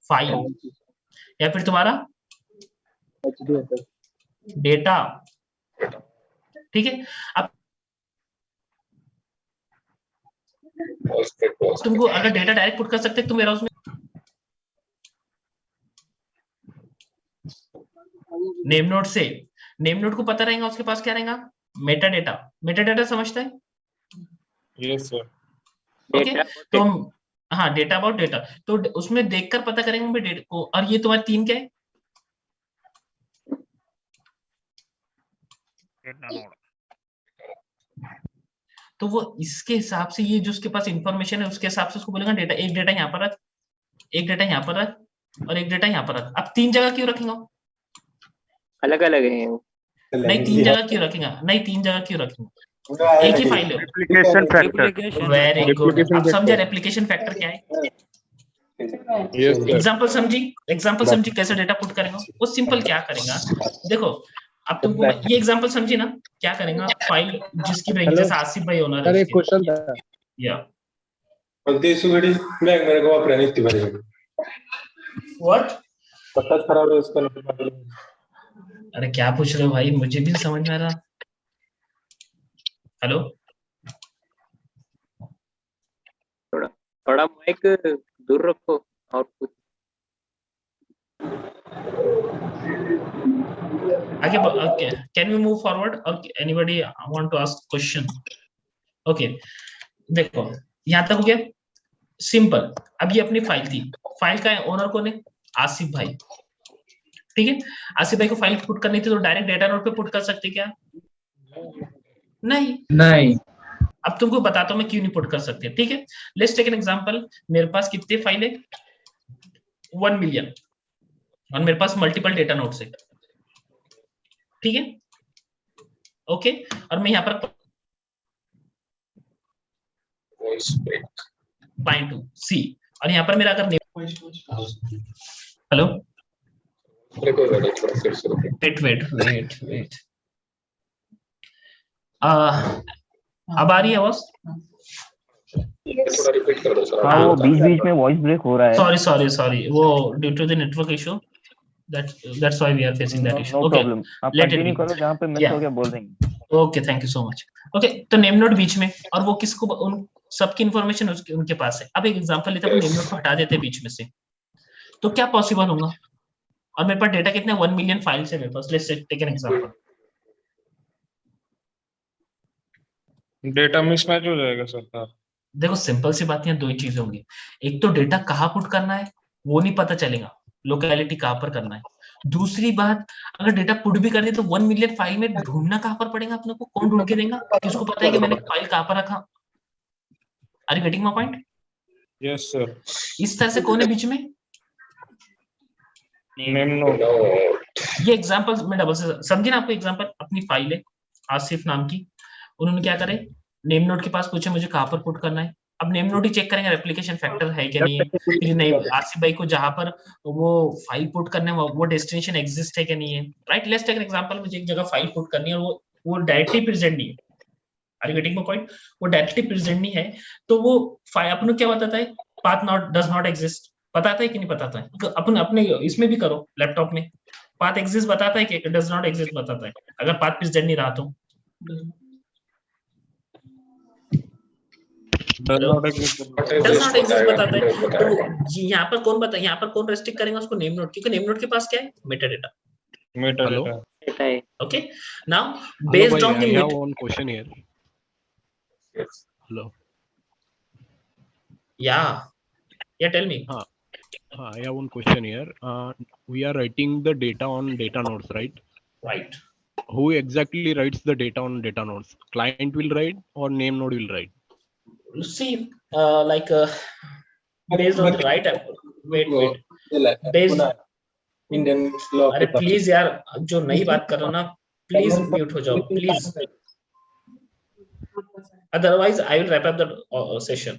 फाइल, या फिर तुम्हारा डेटा, ठीक है। अब तुमको अगर डेटा डायरेक्ट पुट कर सकते तुम वेयरहाउस में, नेम नोड से, नेम नोड को पता रहेगा उसके पास क्या रहेगा, मेटा डेटा। मेटा डेटा समझता है? Yes sir. ओके, तो हाँ, डेटा अबाउट डेटा, तो उसमें देखकर पता करेंगे भाई डेटा को। और ये तुम्हारे 3 क्या है, तो वो इसके हिसाब से, ये जो उसके पास इंफॉर्मेशन है उसके हिसाब से उसको बोलेगा डेटा, एक डेटा यहाँ पर रख, एक डेटा यहाँ पर रख, और एक डेटा यहाँ पर रख। अब 3 जगह क्यों रखेंगे? अलग अलग है नहीं, 3 जगह क्यों रखेंगे? नहीं, 3 जगह क्यों रखेंगे? एक ही फाइल है। Replication factor. Very good. अब समझे रेप्लिकेशन फैक्टर क्या है? एग्जांपल समझी कैसे डेटा पुट करेगा वो। सिंपल क्या करेगा, देखो अब तुमको ये एग्जांपल समझी ना, क्या करेगा, फाइल जिसकी भी, जैसे आसिफ भाई ओनर है, एक क्वेश्चन था या मेरे को व्हाट, पता खराब है उसका। अरे क्या पूछ रहे हो भाई, मुझे भी समझ में आ रहा। हेलो, थोड़ा माइक दूर रखो और कुछ आगे। कैन वी मूव फॉरवर्ड और anybody want to ask question? Okay, देखो यहाँ तक हो गया सिंपल। अब ये अपनी फाइल थी, फाइल का ओनर कौन है, आसिफ भाई, ठीक है। आसिफ भाई को फाइल पुट करनी थी तो डायरेक्ट डेटा नोड पे पुट कर सकते क्या? नहीं। अब तुमको बताता हूं मैं क्यों नहीं पुट कर सकते, ठीक है। लेट्स टेक एन एग्जांपल, मेरे पास कितने फाइल है, 1 मिलियन, और मेरे पास मल्टीपल डेटा नोड्स है, ठीक है, ओके। और मैं यहाँ पर पॉइंट टू सी, और यहाँ पर मेरा अगर हेलो, वेट, अब आ रही है आवाज? थोड़ा रिपीट कर दो सर। हाँ, वो बीच में वॉइस ब्रेक हो रहा है। सॉरी, वो due to the network issue, that's why we are facing that issue. No okay, problem. आप let it कंटिन्यू be. करो, जहाँ पे मिस हो गया बोल देंगे। Okay, thank you so much. Okay, तो नेम नोड बीच में, और वो किसको, उन सबकी इन्फॉर्मेशन उनके पास है। अब एक एग्जांपल लेते हैं, नेम नोड को हटा देते हैं बीच में से, तो क्या पॉसिबल होगा? और मेरे पास डेटा कितने, 1 मिलियन फाइल्स है मेरे पास। Let's take an example. Data mismatch हो जाएगा सर। देखो सिंपल सी बात है, 2 ही चीजें होंगी, एक तो डेटा कहाँ पुट करना है, वो नहीं पता चलेगा लोकेलिटी कहाँ पर करना है। दूसरी बात, अगर डेटा पुट भी कर दे तो 1 मिलियन फाइल में ढूंढना कहाँ पर पड़ेगा अपने को, कौन ढूंढ के देगा, किसको पता है कि मैंने फाइल कहाँ पर रखा। Are you getting my point? Yes sir. इस तरह से कौन है बीच में, नेम नोड। ये एग्जांपल मैं डबल से समझे ना आपको। एग्जांपल, अपनी फाइल है आसिफ नाम की, उन्होंने क्या करे, नेम नोड के पास पूछे मुझे कहाँ पर पुट करना है। अब नेम नोड ही चेक करेंगे रेप्लिकेशन फैक्टर है क्या नहीं है, फिर नहीं आसिफ भाई को जहां पर वो फाइल पुट करने वो डेस्टिनेशन एग्जिस्ट है क्या नहीं है, right. Let's take an example, मुझे एक जगह फाइल पुट करनी है और वो डायरेक्टली प्रेजेंट नहीं है। Are you getting my point? वो डायरेक्टली प्रेजेंट नहीं है तो वो फाइल अपन को क्या बताता है, path not does not exist, बताता है कि नहीं बताता है। अपन अपने इसमें भी करो, लैपटॉप में पाथ एग्जिस्ट बताता है कि डज नॉट एग्जिस्ट बताता है, अगर पाथ प्रेजेंट नहीं रहा तो। डज नॉट एग्जिस्ट बताता है। तो यहाँ पर कौन बता, यहाँ पर कौन रेस्ट्रिक्ट करेगा उसको, नेम नोड, क्योंकि नेम नोड के पास क्या है, Meta data. Okay, now based on the I have one question here. Hello. Yeah, tell me. I have one question here. We are writing the data on data nodes, right? Right. Who exactly writes the data on data nodes? Client will write or name node will write? See, based on the right. Wait. Based. अरे प्लीज यार, जो नई बात कर रहा हूँ ना, प्लीज म्यूट हो जाओ please, otherwise I will wrap up the session.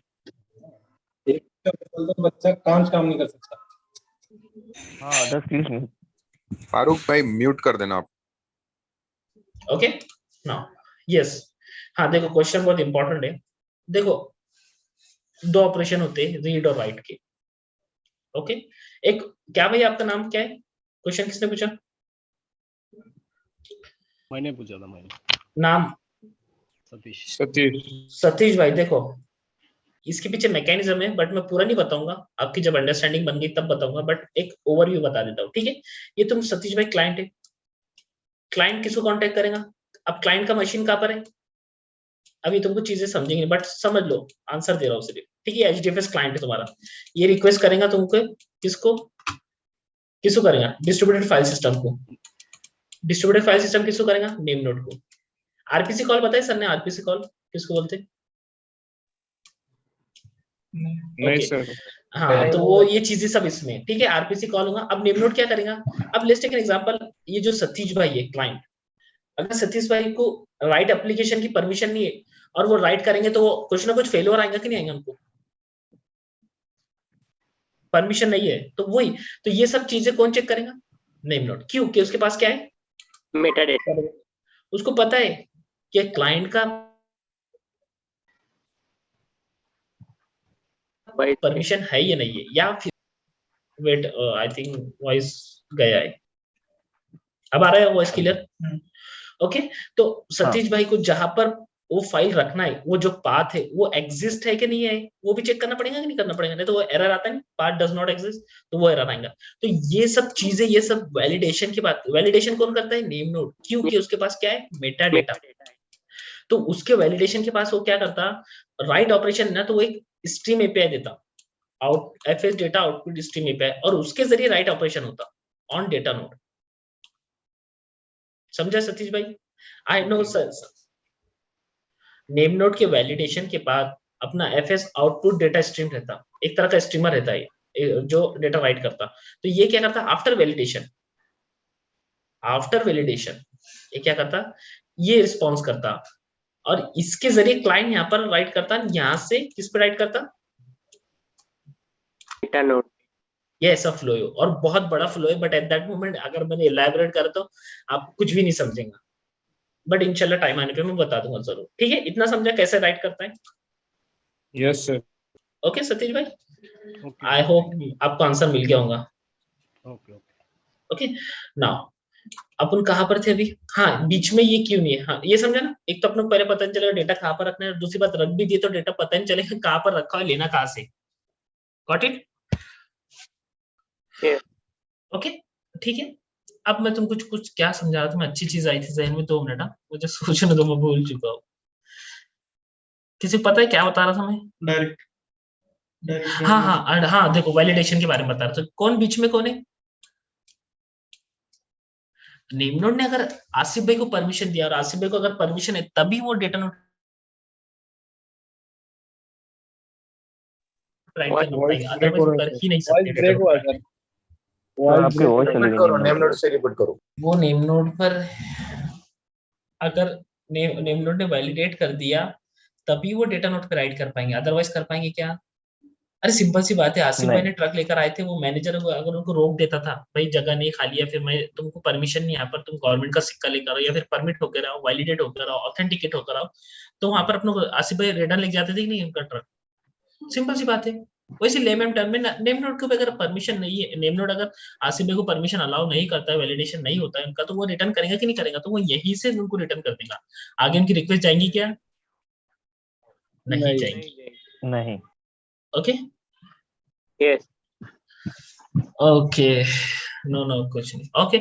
बच्चा काम नहीं कर सकता। हाँ 10 प्लीज नहीं। फारूक भाई म्यूट कर देना आप। ओके नाउ यस, हाँ देखो क्वेश्चन बहुत इंपॉर्टेंट है। देखो दो ऑपरेशन होते हैं, रीड और राइट के। ओके, एक क्या भाई आपका नाम क्या है, क्वेश्चन किसने पूछा? मैंने पूछा था। मैंने नाम सतीश भाई। देखो इसके पीछे मैकेनिज्म है, बट मैं पूरा नहीं बताऊंगा, आपकी जब अंडरस्टैंडिंग बन गई तब बताऊंगा, बट एक ओवरव्यू बता देता हूँ, ठीक है। ये तुम सतीश भाई क्लाइंट है, क्लाइंट किसको कांटेक्ट करेगा, अब क्लाइंट का मशीन कहाँ पर है, अभी तुमको चीजें समझेंगे बट समझ लो, आंसर दे रहा हूँ सिर्फ, ठीक है। HDFS क्लाइंट है तुम्हारा, ये रिक्वेस्ट करेगा तुमको, किसको करेगा, डिस्ट्रीब्यूटेड फाइल सिस्टम को। डिस्ट्रीब्यूटेड फाइल सिस्टम किसको करेगा, नेम नोड को। आरपीसी कॉल बताए सर ने, आरपीसी कॉल किसको बोलते हैं? नहीं सर। हाँ तो वो ये चीजें सब इसमें, ठीक है, आरपीसी कॉल होगा। अब नेम नोड क्या करेगा, अब लेट्स टेक एन एग्जांपल, ये जो सतीश भाई है क्लाइंट, अगर सतीश भाई को राइट एप्लीकेशन की परमिशन नहीं है और वो राइट करेंगे तो वो कुछ ना कुछ फेलियर आएगा कि नहीं आएगा, उनको परमिशन नहीं है तो वही, तो ये सब चीजें कौन चेक करेगा, नेम नोड। क्यों कि उसके पास क्या है, मेटा डेटा, उसको पता है कि क्लाइंट का परमिशन है या नहीं है, या फिर वेट आई थिंक वॉइस गया है, अब आ रहा है वॉइस क्लियर? ओके, तो सतीश भाई को जहां पर वो फाइल रखना है, वो जो पाथ है वो एग्जिस्ट है कि नहीं है, वो भी चेक करना पड़ेगा कि नहीं करना पड़ेगा, नहीं तो वो एरर आता है, पाथ डज नॉट एग्जिस्ट, तो वो एरर आएगा। तो ये सब चीजें, ये सब वैलिडेशन की बात, वैलिडेशन कौन करता है, नेम नोड, क्योंकि उसके पास क्या है, मेटा डेटा। तो उसके वैलिडेशन के पास वो क्या करता, राइट ऑपरेशन ना, तो वो एक स्ट्रीम एपीआई देता, out FS data output stream API, और उसके जरिए राइट ऑपरेशन होता ऑन डेटा नोड। समझा सतीश भाई? I know sir. Name node के वैलिडेशन के बाद अपना एफएस आउटपुट डेटा स्ट्रीम रहता, एक तरह का स्ट्रीमर रहता है जो डेटा राइट करता। तो ये क्या करता, आफ्टर वैलिडेशन ये क्या करता, ये रिस्पॉन्स करता, और इसके जरिए क्लाइंट यहाँ पर राइट करता, यहाँ से किस पे राइट करता, डेटा नोड। ये ऐसा फ्लो है और बहुत बड़ा फ्लो है, बट एट दैट मोमेंट अगर मैंने इलैबोरेट करा तो आप कुछ भी नहीं समझेंगे, बट इंशाल्लाह टाइम आने पे मैं बता दूंगा जरूर, ठीक है। इतना समझा कैसे राइट करता है? Yes sir. ओके सतीश भाई, आई होप आपको आंसर मिल गया होगा। ओके नाउ अपन कहाँ पर थे अभी, हाँ बीच में ये क्यों नहीं है, हाँ ये समझा ना। एक तो अपने को पहले पता नहीं चलेगा डेटा कहाँ पर रखना है, दूसरी बात रख भी दिए तो डेटा पता नहीं चलेगा कहाँ पर रखा है, लेना कहाँ से। Got it? ओके ठीक है। अब मैं तुमको कुछ क्या समझा रहा था, मैं अच्छी चीज आई थी जहन में, 2 मिनट मुझे सोचने दो, मैं भूल चुका हूँ। किसी को पता है क्या बता रहा था मैं? डायरेक्ट हाँ हाँ हाँ, देखो वैलिडेशन के बारे में बता रहा था। कौन बीच में कौन है? नेम नोड ने अगर आसिफ भाई को परमिशन दिया और आसिफ भाई को अगर परमिशन है तभी वो डेटा नोड राइट करना पड़ेगा, अदरवाइज वो कर ही नहीं सकते डेटा नोड। आपकी वॉइस चली गई। नेम नोड से रिपीट करो। वो नेम नोड पर अगर नेम नोड ने वैलिडेट कर दिया तभी वो डेटा नोड पे राइट कर पाएंगे, अदरवाइज कर पाएंगे क्या? अरे सिंपल सी बात है, आसिफ भाई ने ट्रक लेकर आए थे, वो मैनेजर अगर उनको रोक देता था, भाई जगह नहीं खाली है, फिर मैं तुमको परमिशन नहीं, यहाँ पर तुम गवर्नमेंट का सिक्का लेकर आओ या फिर परमिट होकर आओ, वैलिडेट होकर आओ, ऑथेंटिकेट होकर आओ, तो वहां पर अपने आसिफ भाई रिटर्न लेके जाते थे कि नहीं उनका ट्रक? सिंपल सी बात है। वैसे लेमन टर्म में नेम नोड को अगर परमिशन नहीं है, नेम नोड अगर आसिफ भाई को परमिशन अलाउ नहीं करता है, वैलिडेशन नहीं होता है उनका, तो वो रिटर्न करेगा कि नहीं करेगा? तो वो यही से उनको रिटर्न कर देगा। आगे उनकी रिक्वेस्ट जाएंगी क्या? नहीं जाएंगी। नहीं। Okay yes okay, no no कुछ नहीं। ओके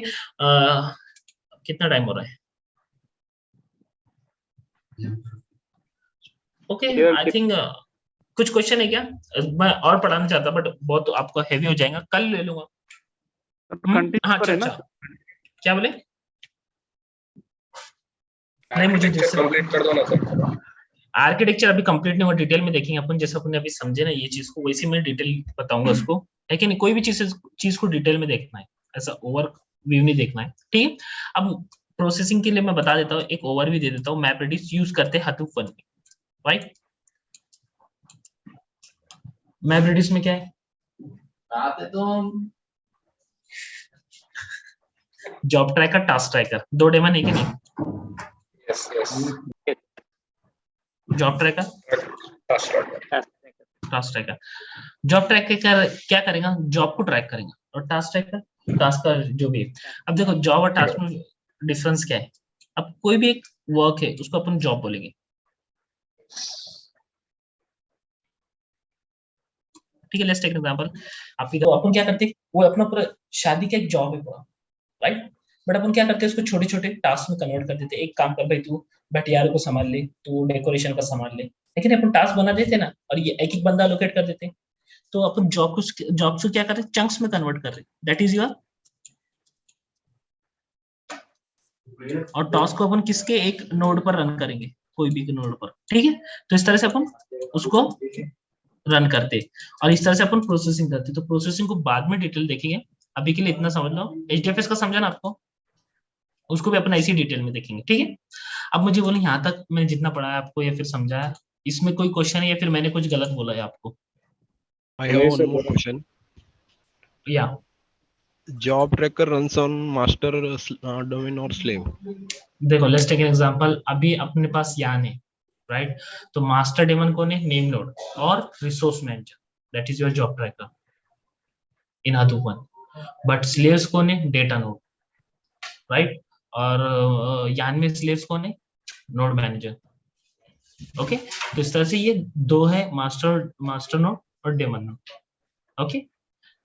कितना टाइम हो रहा है? ओके आई थिंक कुछ क्वेश्चन है क्या? मैं और पढ़ाना चाहता बट बहुत आपको हैवी हो जाएगा, कल ले लूंगा। हाँ अच्छा, क्या बोले? नहीं मुझे कंप्लीट कर दो ना सर। आर्किटेक्चर अभी कंप्लीट नहीं हुआ, डिटेल में देखेंगे अपन, जैसे अपन अभी समझे ना ये चीज को, वैसे मैं डिटेल बताऊंगा उसको, है कि नहीं? कोई भी चीज को डिटेल में देखना है, ऐसा ओवर व्यू नहीं देखना है, ठीक है? अब प्रोसेसिंग के लिए मैं बता देता हूँ, एक ओवरव्यू दे देता हूँ। मैपरेडिस यूज करते हैं Hadoop में, राइट? मैपरेडिस में क्या है? जॉब ट्रैकर, टास्क ट्रैकर, दो डेमन है कि नहीं? Yes yes. Job tracker, task tracker. Job tracker क्या करेगा? जॉब को ट्रैक करेगा, और टास्क ट्रैकर टास्क का जो भी है। अब देखो जॉब और टास्क में डिफरेंस क्या है? अब कोई भी एक वर्क है उसको अपन जॉब बोलेंगे, ठीक है? Let's take example. आप इधर अपन क्या करते हैं, वो अपना पूरा शादी का एक जॉब है पूरा, राइट? बट अपन क्या करते हैं, उसको छोटे छोटे टास्क में कन्वर्ट कर देते हैं। एक काम कर भाई, तू भटियारे को संभाल ले, तू डेकोरेशन का संभाल ले, लेकिन अपन टास्क बना देते ना, और ये एक एक बंदा अलोकेट कर देते हैं। तो अपन जॉब को क्या कर रहे हैं, चंक्स में कन्वर्ट कर रहे हैं, दैट इज योर। और टास्क को अपन किसके एक नोड पर रन करेंगे, कोई भी नोड पर, ठीक है? तो इस तरह से अपन उसको रन करते, और इस तरह से अपन प्रोसेसिंग करते। तो प्रोसेसिंग को बाद में डिटेल देखेंगे, अभी के लिए इतना समझ लो। HDFS का समझा ना आपको, उसको भी अपन ऐसी डिटेल में देखेंगे, ठीक है? अब मुझे बोले यहाँ तक मैंने जितना पढ़ाया आपको या फिर समझाया, इसमें कोई क्वेश्चन है या फिर मैंने कुछ गलत बोला है आपको? I have one more question. Yeah. Job tracker runs on master domain or slave? देखो लेट्स टेक एन एग्जांपल। अभी अपने पास यान है, राइट? तो मास्टर डेमन कौन है? नेम नोड और resource manager, that is your job tracker in Hadoop 1। But slaves कौन है? Data node, right? और यान में स्लेव्स कौन है? Node manager. ओके, तो इस तरह से ये दो है, मास्टर नोड और डेमन नोड। ओके,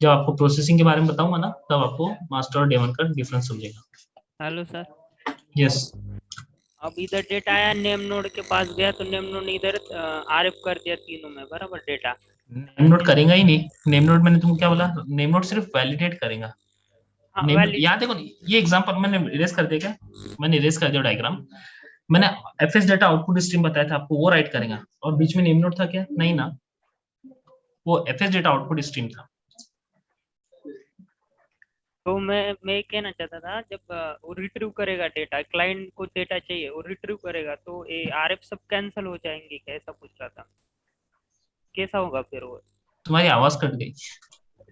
जब आपको प्रोसेसिंग के बारे में बताऊंगा ना, तब आपको मास्टर और डेमन का डिफरेंस समझेगा। Hello sir. यस। अब इधर डेटा आया, नेम नोड के पास गया तो नेम नोड ने इधर आरएफ कर दिया तीनों में बराबर डेटा। नेम नोड करेगा ही नहीं। नेम नोड मैंने तुमको क्या बोला? नेम नोड सिर्फ वैलिडेट करेगा। याद देखो, ये एग्जांपल मैंने इरेज कर दिया क्या? मैंने इरेज कर दिया डायग्राम। मैंने एफएस डाटा आउटपुट स्ट्रीम बताया था आपको, वो राइट करेगा। और बीच में नेम नोड था क्या? नहीं ना, वो एफएस डाटा आउटपुट स्ट्रीम था। तो मैं कहना चाहता था, जब वो रिट्रीव करेगा डेटा, क्लाइंट को डेटा चाहिए, वो रिट्रीव करेगा तो ये आरएफ सब कैंसिल हो जाएंगे क्या? ऐसा पूछ रहा था, कैसा होगा फिर वो? तुम्हारी आवाज कट गई।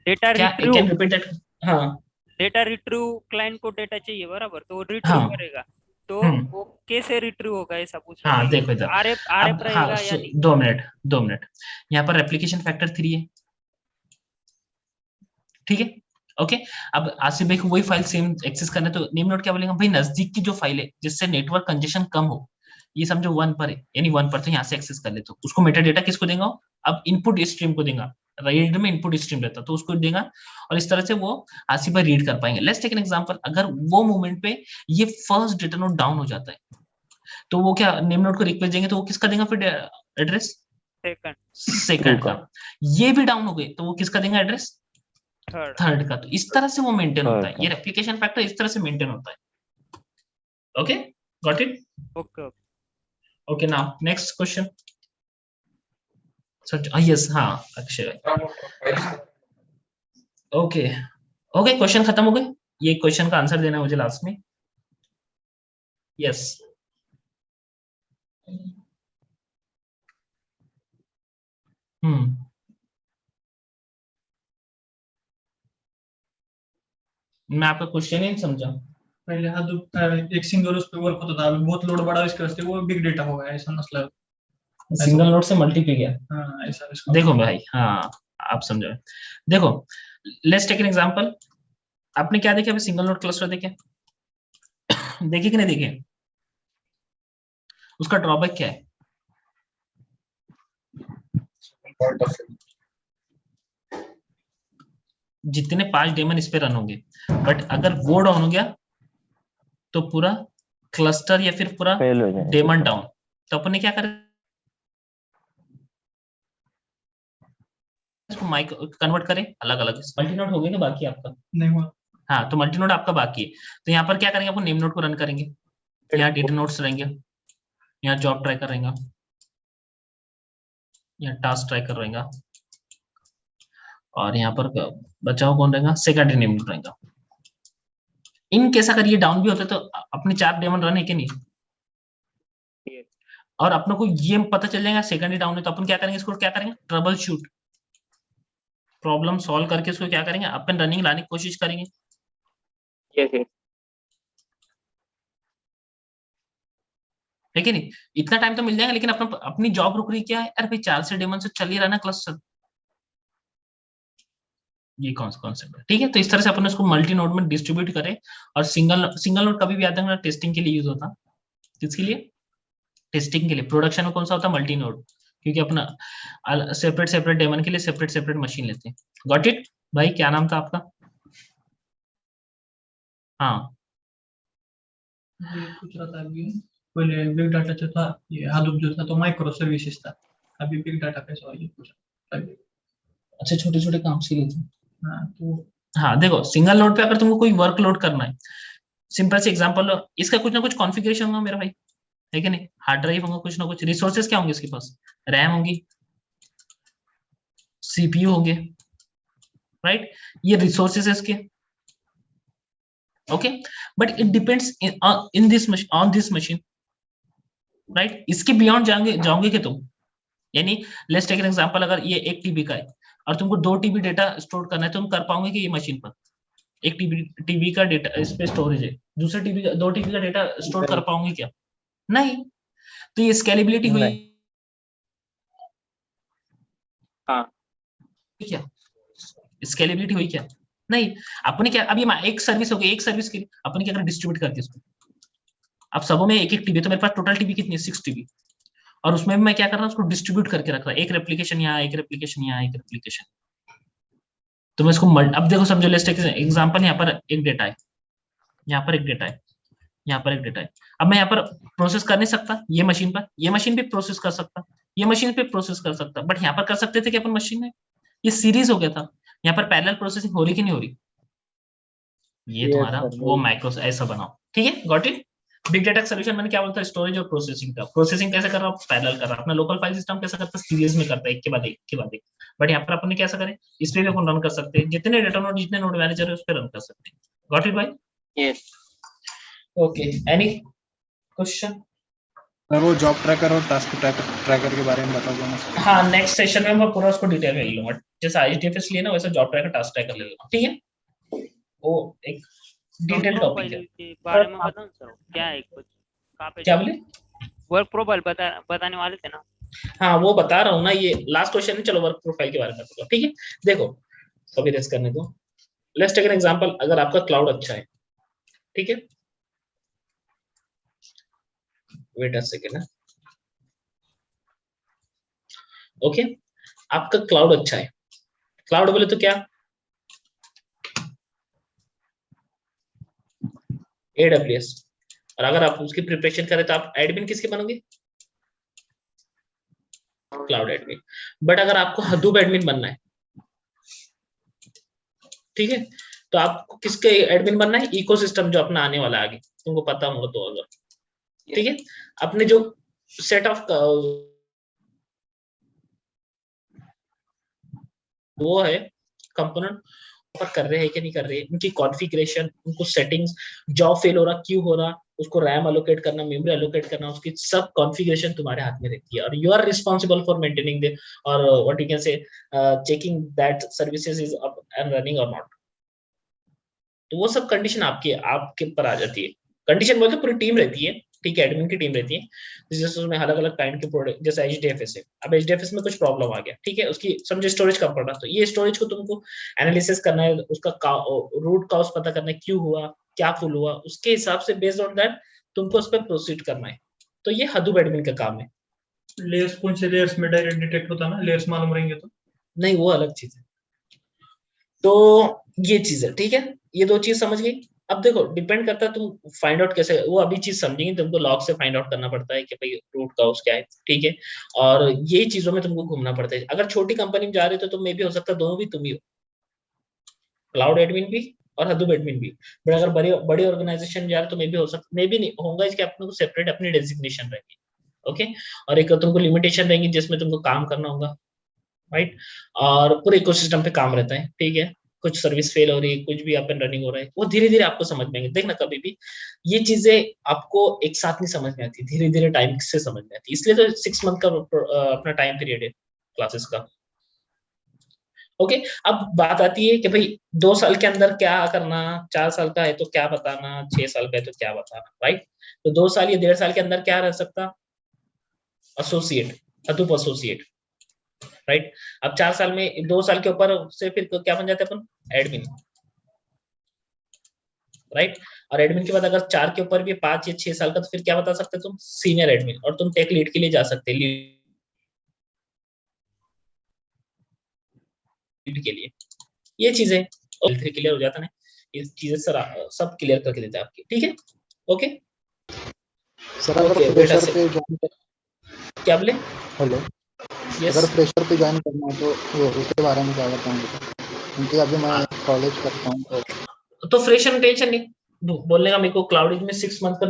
डेटा रिट्रीव, हाँ, डेटा रिट्रीव, क्लाइंट को डेटा चाहिए बराबर, तो वो रिट्रीव करेगा, तो वो कैसे रिट्रीव होगा ऐसा पूछ रहा था। हाँ देखो इधर, आरएफ रहेगा या नहीं? 2 मिनट। यहाँ पर एप्लीकेशन फैक्टर 3 है, ठीक है? ओके, अब आसिफ भाई को वही फाइल सेम एक्सेस करना है, तो नेम नोड क्या बोलेगा? भाई नजदीक की जो फाइल है जिससे नेटवर्क कंजेशन कम हो, ये समझो 1 पर है, यानी 1 पर, तो यहाँ से एक्सेस कर ले, तो उसको मेटा डेटा किसको देगा? अब इनपुट स्ट्रीम को देगा। रीड में इनपुट स्ट्रीम रहता तो उसको देगा, और इस तरह से वो आसिफ भाई रीड कर पाएंगे। Let's take an example. अगर वो मोमेंट पे ये फर्स्ट डेटा नोड डाउन हो जाता है, तो वो क्या नेम नोड को रिक्वेस्ट देंगे, तो वो किसका देगा फिर एड्रेस? सेकंड का, ये भी डाउन हो गए तो वो किसका देंगे एड्रेस? थर्ड का। तो इस तरह से वो मेंटेन होता है, ये रेप्लिकेशन फैक्टर इस तरह से मेंटेन होता है। Okay, got it? Okay okay, now next question. Yes, हाँ अक्षय। ओके ओके, क्वेश्चन खत्म हो गए। ये क्वेश्चन का आंसर देना है मुझे लास्ट में। यस, मैं आपका क्वेश्चन ही नहीं समझा। पहले हादूप एक सिंगल उस पे वर्क होता था, अभी बहुत लोड बढ़ा इसके वास्ते वो बिग डेटा हो गया, ऐसा मसला है। सिंगल नोड से मल्टी पे गया। हाँ ऐसा इसका देखो भाई, हाँ आप समझो। देखो, लेट्स टेक एन एग्जांपल। आपने क्या देखे अभी? सिंगल नोड क्लस्टर देखे? देखे कि नहीं देखे? उसका ड्रॉबैक क्या है? जितने 5 डेमन इस पे रन होंगे, बट अगर वो डाउन हो गया तो पूरा क्लस्टर या फिर पूरा डेमन डाउन। तो अपन ने क्या करें, इसको माइक कन्वर्ट करें अलग अलग। मल्टी नोड हो गया क्या बाकी आपका? नहीं हुआ। हाँ, तो मल्टी नोड आपका बाकी है। तो यहाँ पर क्या करेंगे, आपको नेम नोड को रन करेंगे, यहाँ डेटा नोड्स रहेंगे, यहाँ जॉब ट्रैकर रहेगा, यहाँ टास्क ट्रैकर रहेगा, और यहाँ पर बचाओ कौन रहेगा? सेकेंडरी नेम नोड रहेगा। इन केस अगर ये डाउन भी होते तो अपने 4 डेमन रन है कि नहीं? और अपने को ये पता चल जाएगा सेकेंडरी डाउन है, तो अपन क्या करेंगे, इसको क्या करेंगे? ट्रबल शूट, प्रॉब्लम सॉल्व करके इसको क्या करेंगे? अपन रनिंग लाने की कोशिश करेंगे। है कि नहीं? इतना टाइम तो मिल जाएगा, लेकिन अपनी जॉब रुक रही क्या है? अरे भाई 4 से डेमन से चल ही रहा ना क्लस्टर। ये कौन सा कॉन्सेप्ट है? ठीक है, तो इस तरह से अपन उसको मल्टी नोड में डिस्ट्रीब्यूट करें। और सिंगल नोड कभी भी याद रखना टेस्टिंग के लिए यूज होता। किसके लिए? टेस्टिंग के लिए। प्रोडक्शन में कौन सा होता है? मल्टी नोड, क्योंकि अपना सेपरेट डेमन के लिए सेपरेट मशीन लेते हैं। गॉट इट भाई? क्या नाम था आपका? हाँ, ये पूछ रहा था अभी, पहले बिग डाटा जो था ये हादूप जो था तो माइक्रो सर्विसेज था, अभी बिग डाटा कैसे हुआ ये पूछ रहा था। अच्छा, छोटे छोटे काम के लिए थे। हाँ तो हाँ देखो, सिंगल नोड पे अगर तुमको कोई वर्कलोड करना है, सिंपल से एग्जांपल लो, इसका कुछ ना कुछ कॉन्फ़िगरेशन होगा मेरा भाई, है कि नहीं? हार्ड ड्राइव होगा, कुछ ना कुछ रिसोर्सेज क्या होंगे इसके पास? रैम होगी, सीपीयू होंगे, राइट? ये रिसोर्सेज है इसके। Okay, but it depends in this on this machine, right? इसके बियॉन्ड जाओगे कि तुम, यानी लेट्स टेक एन एग्जांपल, अगर ये 1 टीबी का है और तुमको 2 टीबी डेटा स्टोर करना है, तुम कर पाओगे कि ये मशीन पर 1 टीबी का डेटा इस पे स्टोरेज है, दूसरे टीबी का 2 टीबी का डेटा स्टोर कर पाओगे क्या? नहीं। तो ये स्केलेबिलिटी हुई क्या? स्केलेबिलिटी हुई क्या? नहीं। अपने क्या, अभी एक सर्विस हो गई, एक सर्विस के लिए अपने क्या करें? डिस्ट्रीब्यूट करके इसको। अब सबों में 1 टीबी, तो मेरे पास टोटल टीबी कितनी है? 6 टीबी। और उसमें मैं क्या कर रहा हूँ? उसको डिस्ट्रीब्यूट करके रख रहा है, एक रेप्लिकेशन यहाँ, एक रेप्लिकेशन यहाँ, एक रेप्लिकेशन। तो मैं इसको अब देखो समझो, लेट्स टेक एग्जांपल, यहाँ पर एक डेटा है, यहाँ पर एक डेटा है, यहाँ पर एक डेटा है। अब मैं यहाँ पर प्रोसेस कर नहीं सकता ये मशीन पर, ये मशीन पे प्रोसेस कर सकता, ये मशीन पे प्रोसेस कर सकता, बट यहाँ पर कर सकते थे कि अपन मशीन में ये सीरीज हो गया था, यहाँ पर पैरेलल प्रोसेसिंग हो रही कि नहीं हो रही? ये तुम्हारा वो माइक्रो ऐसा बनाओ, ठीक है? Got it? Big data solution मैंने क्या बोलता है? स्टोरेज और प्रोसेसिंग का। प्रोसेसिंग कैसे कर रहा हूँ? पैरेलल कर रहा हूँ। अपना लोकल फाइल सिस्टम कैसे करता है? सीरीज में करता है, एक के बाद एक के बाद एक। बट यहाँ पर अपन कैसा करें? इस पे भी अपन रन कर सकते हैं, जितने डेटा नोड, जितने नोड मैनेजर है उस पर रन कर सकते हैं। गॉट इट भाई? Yes. Okay, any question? Sir वो जॉब ट्रैकर और टास्क ट्रैकर के बारे में बताओगे ना? हाँ, नेक्स्ट सेशन में मैं पूरा उसको डिटेल में ले लूंगा, जैसे आईडीएफएस लिए ना वैसे जॉब ट्रैकर टास्क ट्रैकर ले लूंगा, ठीक है? वो एक डिटेल टॉपिक है। के बारे में बताओ सर, क्या है कुछ? कहाँ पे? क्या बोले? वर्क प्रोफाइल बताने वाले थे ना? हाँ वो बता रहा हूँ ना, ये लास्ट क्वेश्चन है। चलो वर्क प्रोफाइल के बारे में बताओ, ठीक है? देखो कभी रेस्ट करने दो। लेट्स टेक एन एग्जांपल, अगर आपका क्लाउड अच्छा है, ठीक है? Wait a second. ओके, आपका क्लाउड अच्छा है, क्लाउड बोले तो क्या? AWS। और अगर आप उसकी प्रिपरेशन करें तो आप एडमिन किसके बनोगे? Cloud admin. बट अगर आपको हडूप एडमिन बनना है, ठीक है, तो आपको किसके एडमिन बनना है? इकोसिस्टम जो अपना आने वाला है आगे, तुमको पता होगा तो अगर, ठीक है, अपने जो सेट ऑफ वो है कंपोनेंट कर रहे हैं कि नहीं कर रहे हैं, उनकी कॉन्फ़िगरेशन, उनको सेटिंग्स, जॉब फेल हो रहा क्यों हो रहा, उसको रैम अलोकेट करना, मेमोरी अलोकेट करना, उसकी सब कॉन्फ़िगरेशन तुम्हारे हाथ में रहती है, और you are responsible for maintaining the और what you can say checking that services is up and running or not. तो वो सब कंडीशन आपके ऊपर आ जाती है। कंडीशन बोलते पूरी टीम रहती है, ठीक है, एडमिन की टीम रहती है, जैसे उसमें अलग अलग काइंड के प्रोडक्ट, जैसे HDFS है, अब HDFS में कुछ प्रॉब्लम आ गया, ठीक है, उसकी समझे स्टोरेज कम पड़ रहा, तो ये स्टोरेज को तुमको एनालिसिस करना है, उसका रूट कॉज पता करना है, क्यों हुआ, क्या फुल हुआ, उसके हिसाब से बेस्ड ऑन दैट तुमको उस पर प्रोसीड करना है। तो ये हडूप एडमिन का काम है। लेयर्स कौन से लेयर्स में डायरेक्ट डिटेक्ट होता है ना, लेयर्स मालूम रहेंगे तो नहीं, वो अलग चीज है। तो ये चीज है, ठीक है, ये दो चीज समझ गई। अब देखो डिपेंड करता है तुम फाइंड आउट कैसे, वो अभी चीज समझेंगे, तुमको लॉग से फाइंड आउट करना पड़ता है कि भाई रूट कॉज क्या है, ठीक है, और ये चीजों में तुमको घूमना पड़ता है। अगर छोटी कंपनी में जा रहे हो तो मे भी हो सकता है दोनों भी तुम ही हो, क्लाउड एडमिन भी और हडूप एडमिन भी। बट अगर बड़ी ऑर्गेनाइजेशन जा रहे तो मे भी हो सकता, मे भी नहीं होगा, इसके अपने को सेपरेट अपनी डेजिग्नेशन रहेगी, ओके, और एक तुमको लिमिटेशन रहेंगी जिसमें तुमको काम करना होगा, राइट, और पूरे इकोसिस्टम पे काम रहता है, ठीक है, कुछ सर्विस फेल हो रही है, कुछ भी अप एंड रनिंग हो रहा है, वो धीरे धीरे आपको समझ में आएंगे। देखना कभी भी ये चीजें आपको एक साथ नहीं समझ में आती, धीरे धीरे टाइम से समझ में आती, इसलिए तो 6 मंथ का अपना टाइम पीरियड है क्लासेस का, ओके। अब बात आती है कि भाई 2 साल के अंदर क्या करना, 4 साल का है तो क्या बताना, 6 साल का है तो क्या बताना, राइट। तो 2 साल या 1.5 साल के अंदर क्या रह सकता, एसोसिएट, हडूप एसोसिएट, राइट। अब 4 साल में 2 साल के ऊपर से फिर क्या बन जाते हैं अपन, एडमिन, राइट। और एडमिन के बाद अगर 4 के ऊपर भी 5 या 6 साल का, तो फिर क्या बता सकते तुम, सीनियर एडमिन, और तुम टेक लीड के लिए जा सकते हैं, लीड के लिए। ये चीजें क्लियर हो जाता है, ये चीजें सब क्लियर करके देता है आपकी, ठीक है, ओके। सर अगर फ्रेशर पे ज्वाइन क्या बोले, हेलो, अगर फ्रेशर पे ज्वाइन करना है तो उसके बारे में क्या बताऊंगे, क्योंकि अभी मैं कॉलेज करता हूँ तो फ्रेशर में टेंशन नहीं बोलने का। मेरे को क्लाउड में 6 मंथ का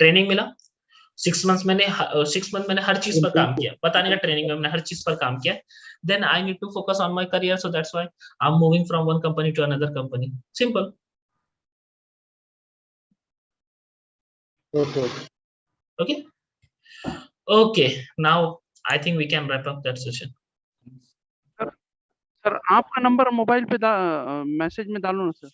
ट्रेनिंग मिला, 6 मंथ मैंने हर चीज पर काम किया, बताने का ट्रेनिंग में मैंने हर चीज पर काम किया। Then I need to focus on my career, so that's why I am moving from one company to another company, simple. Okay, okay, now I think we can wrap up that session. Sir आपका नंबर मोबाइल पे मैसेज में डालो ना सर।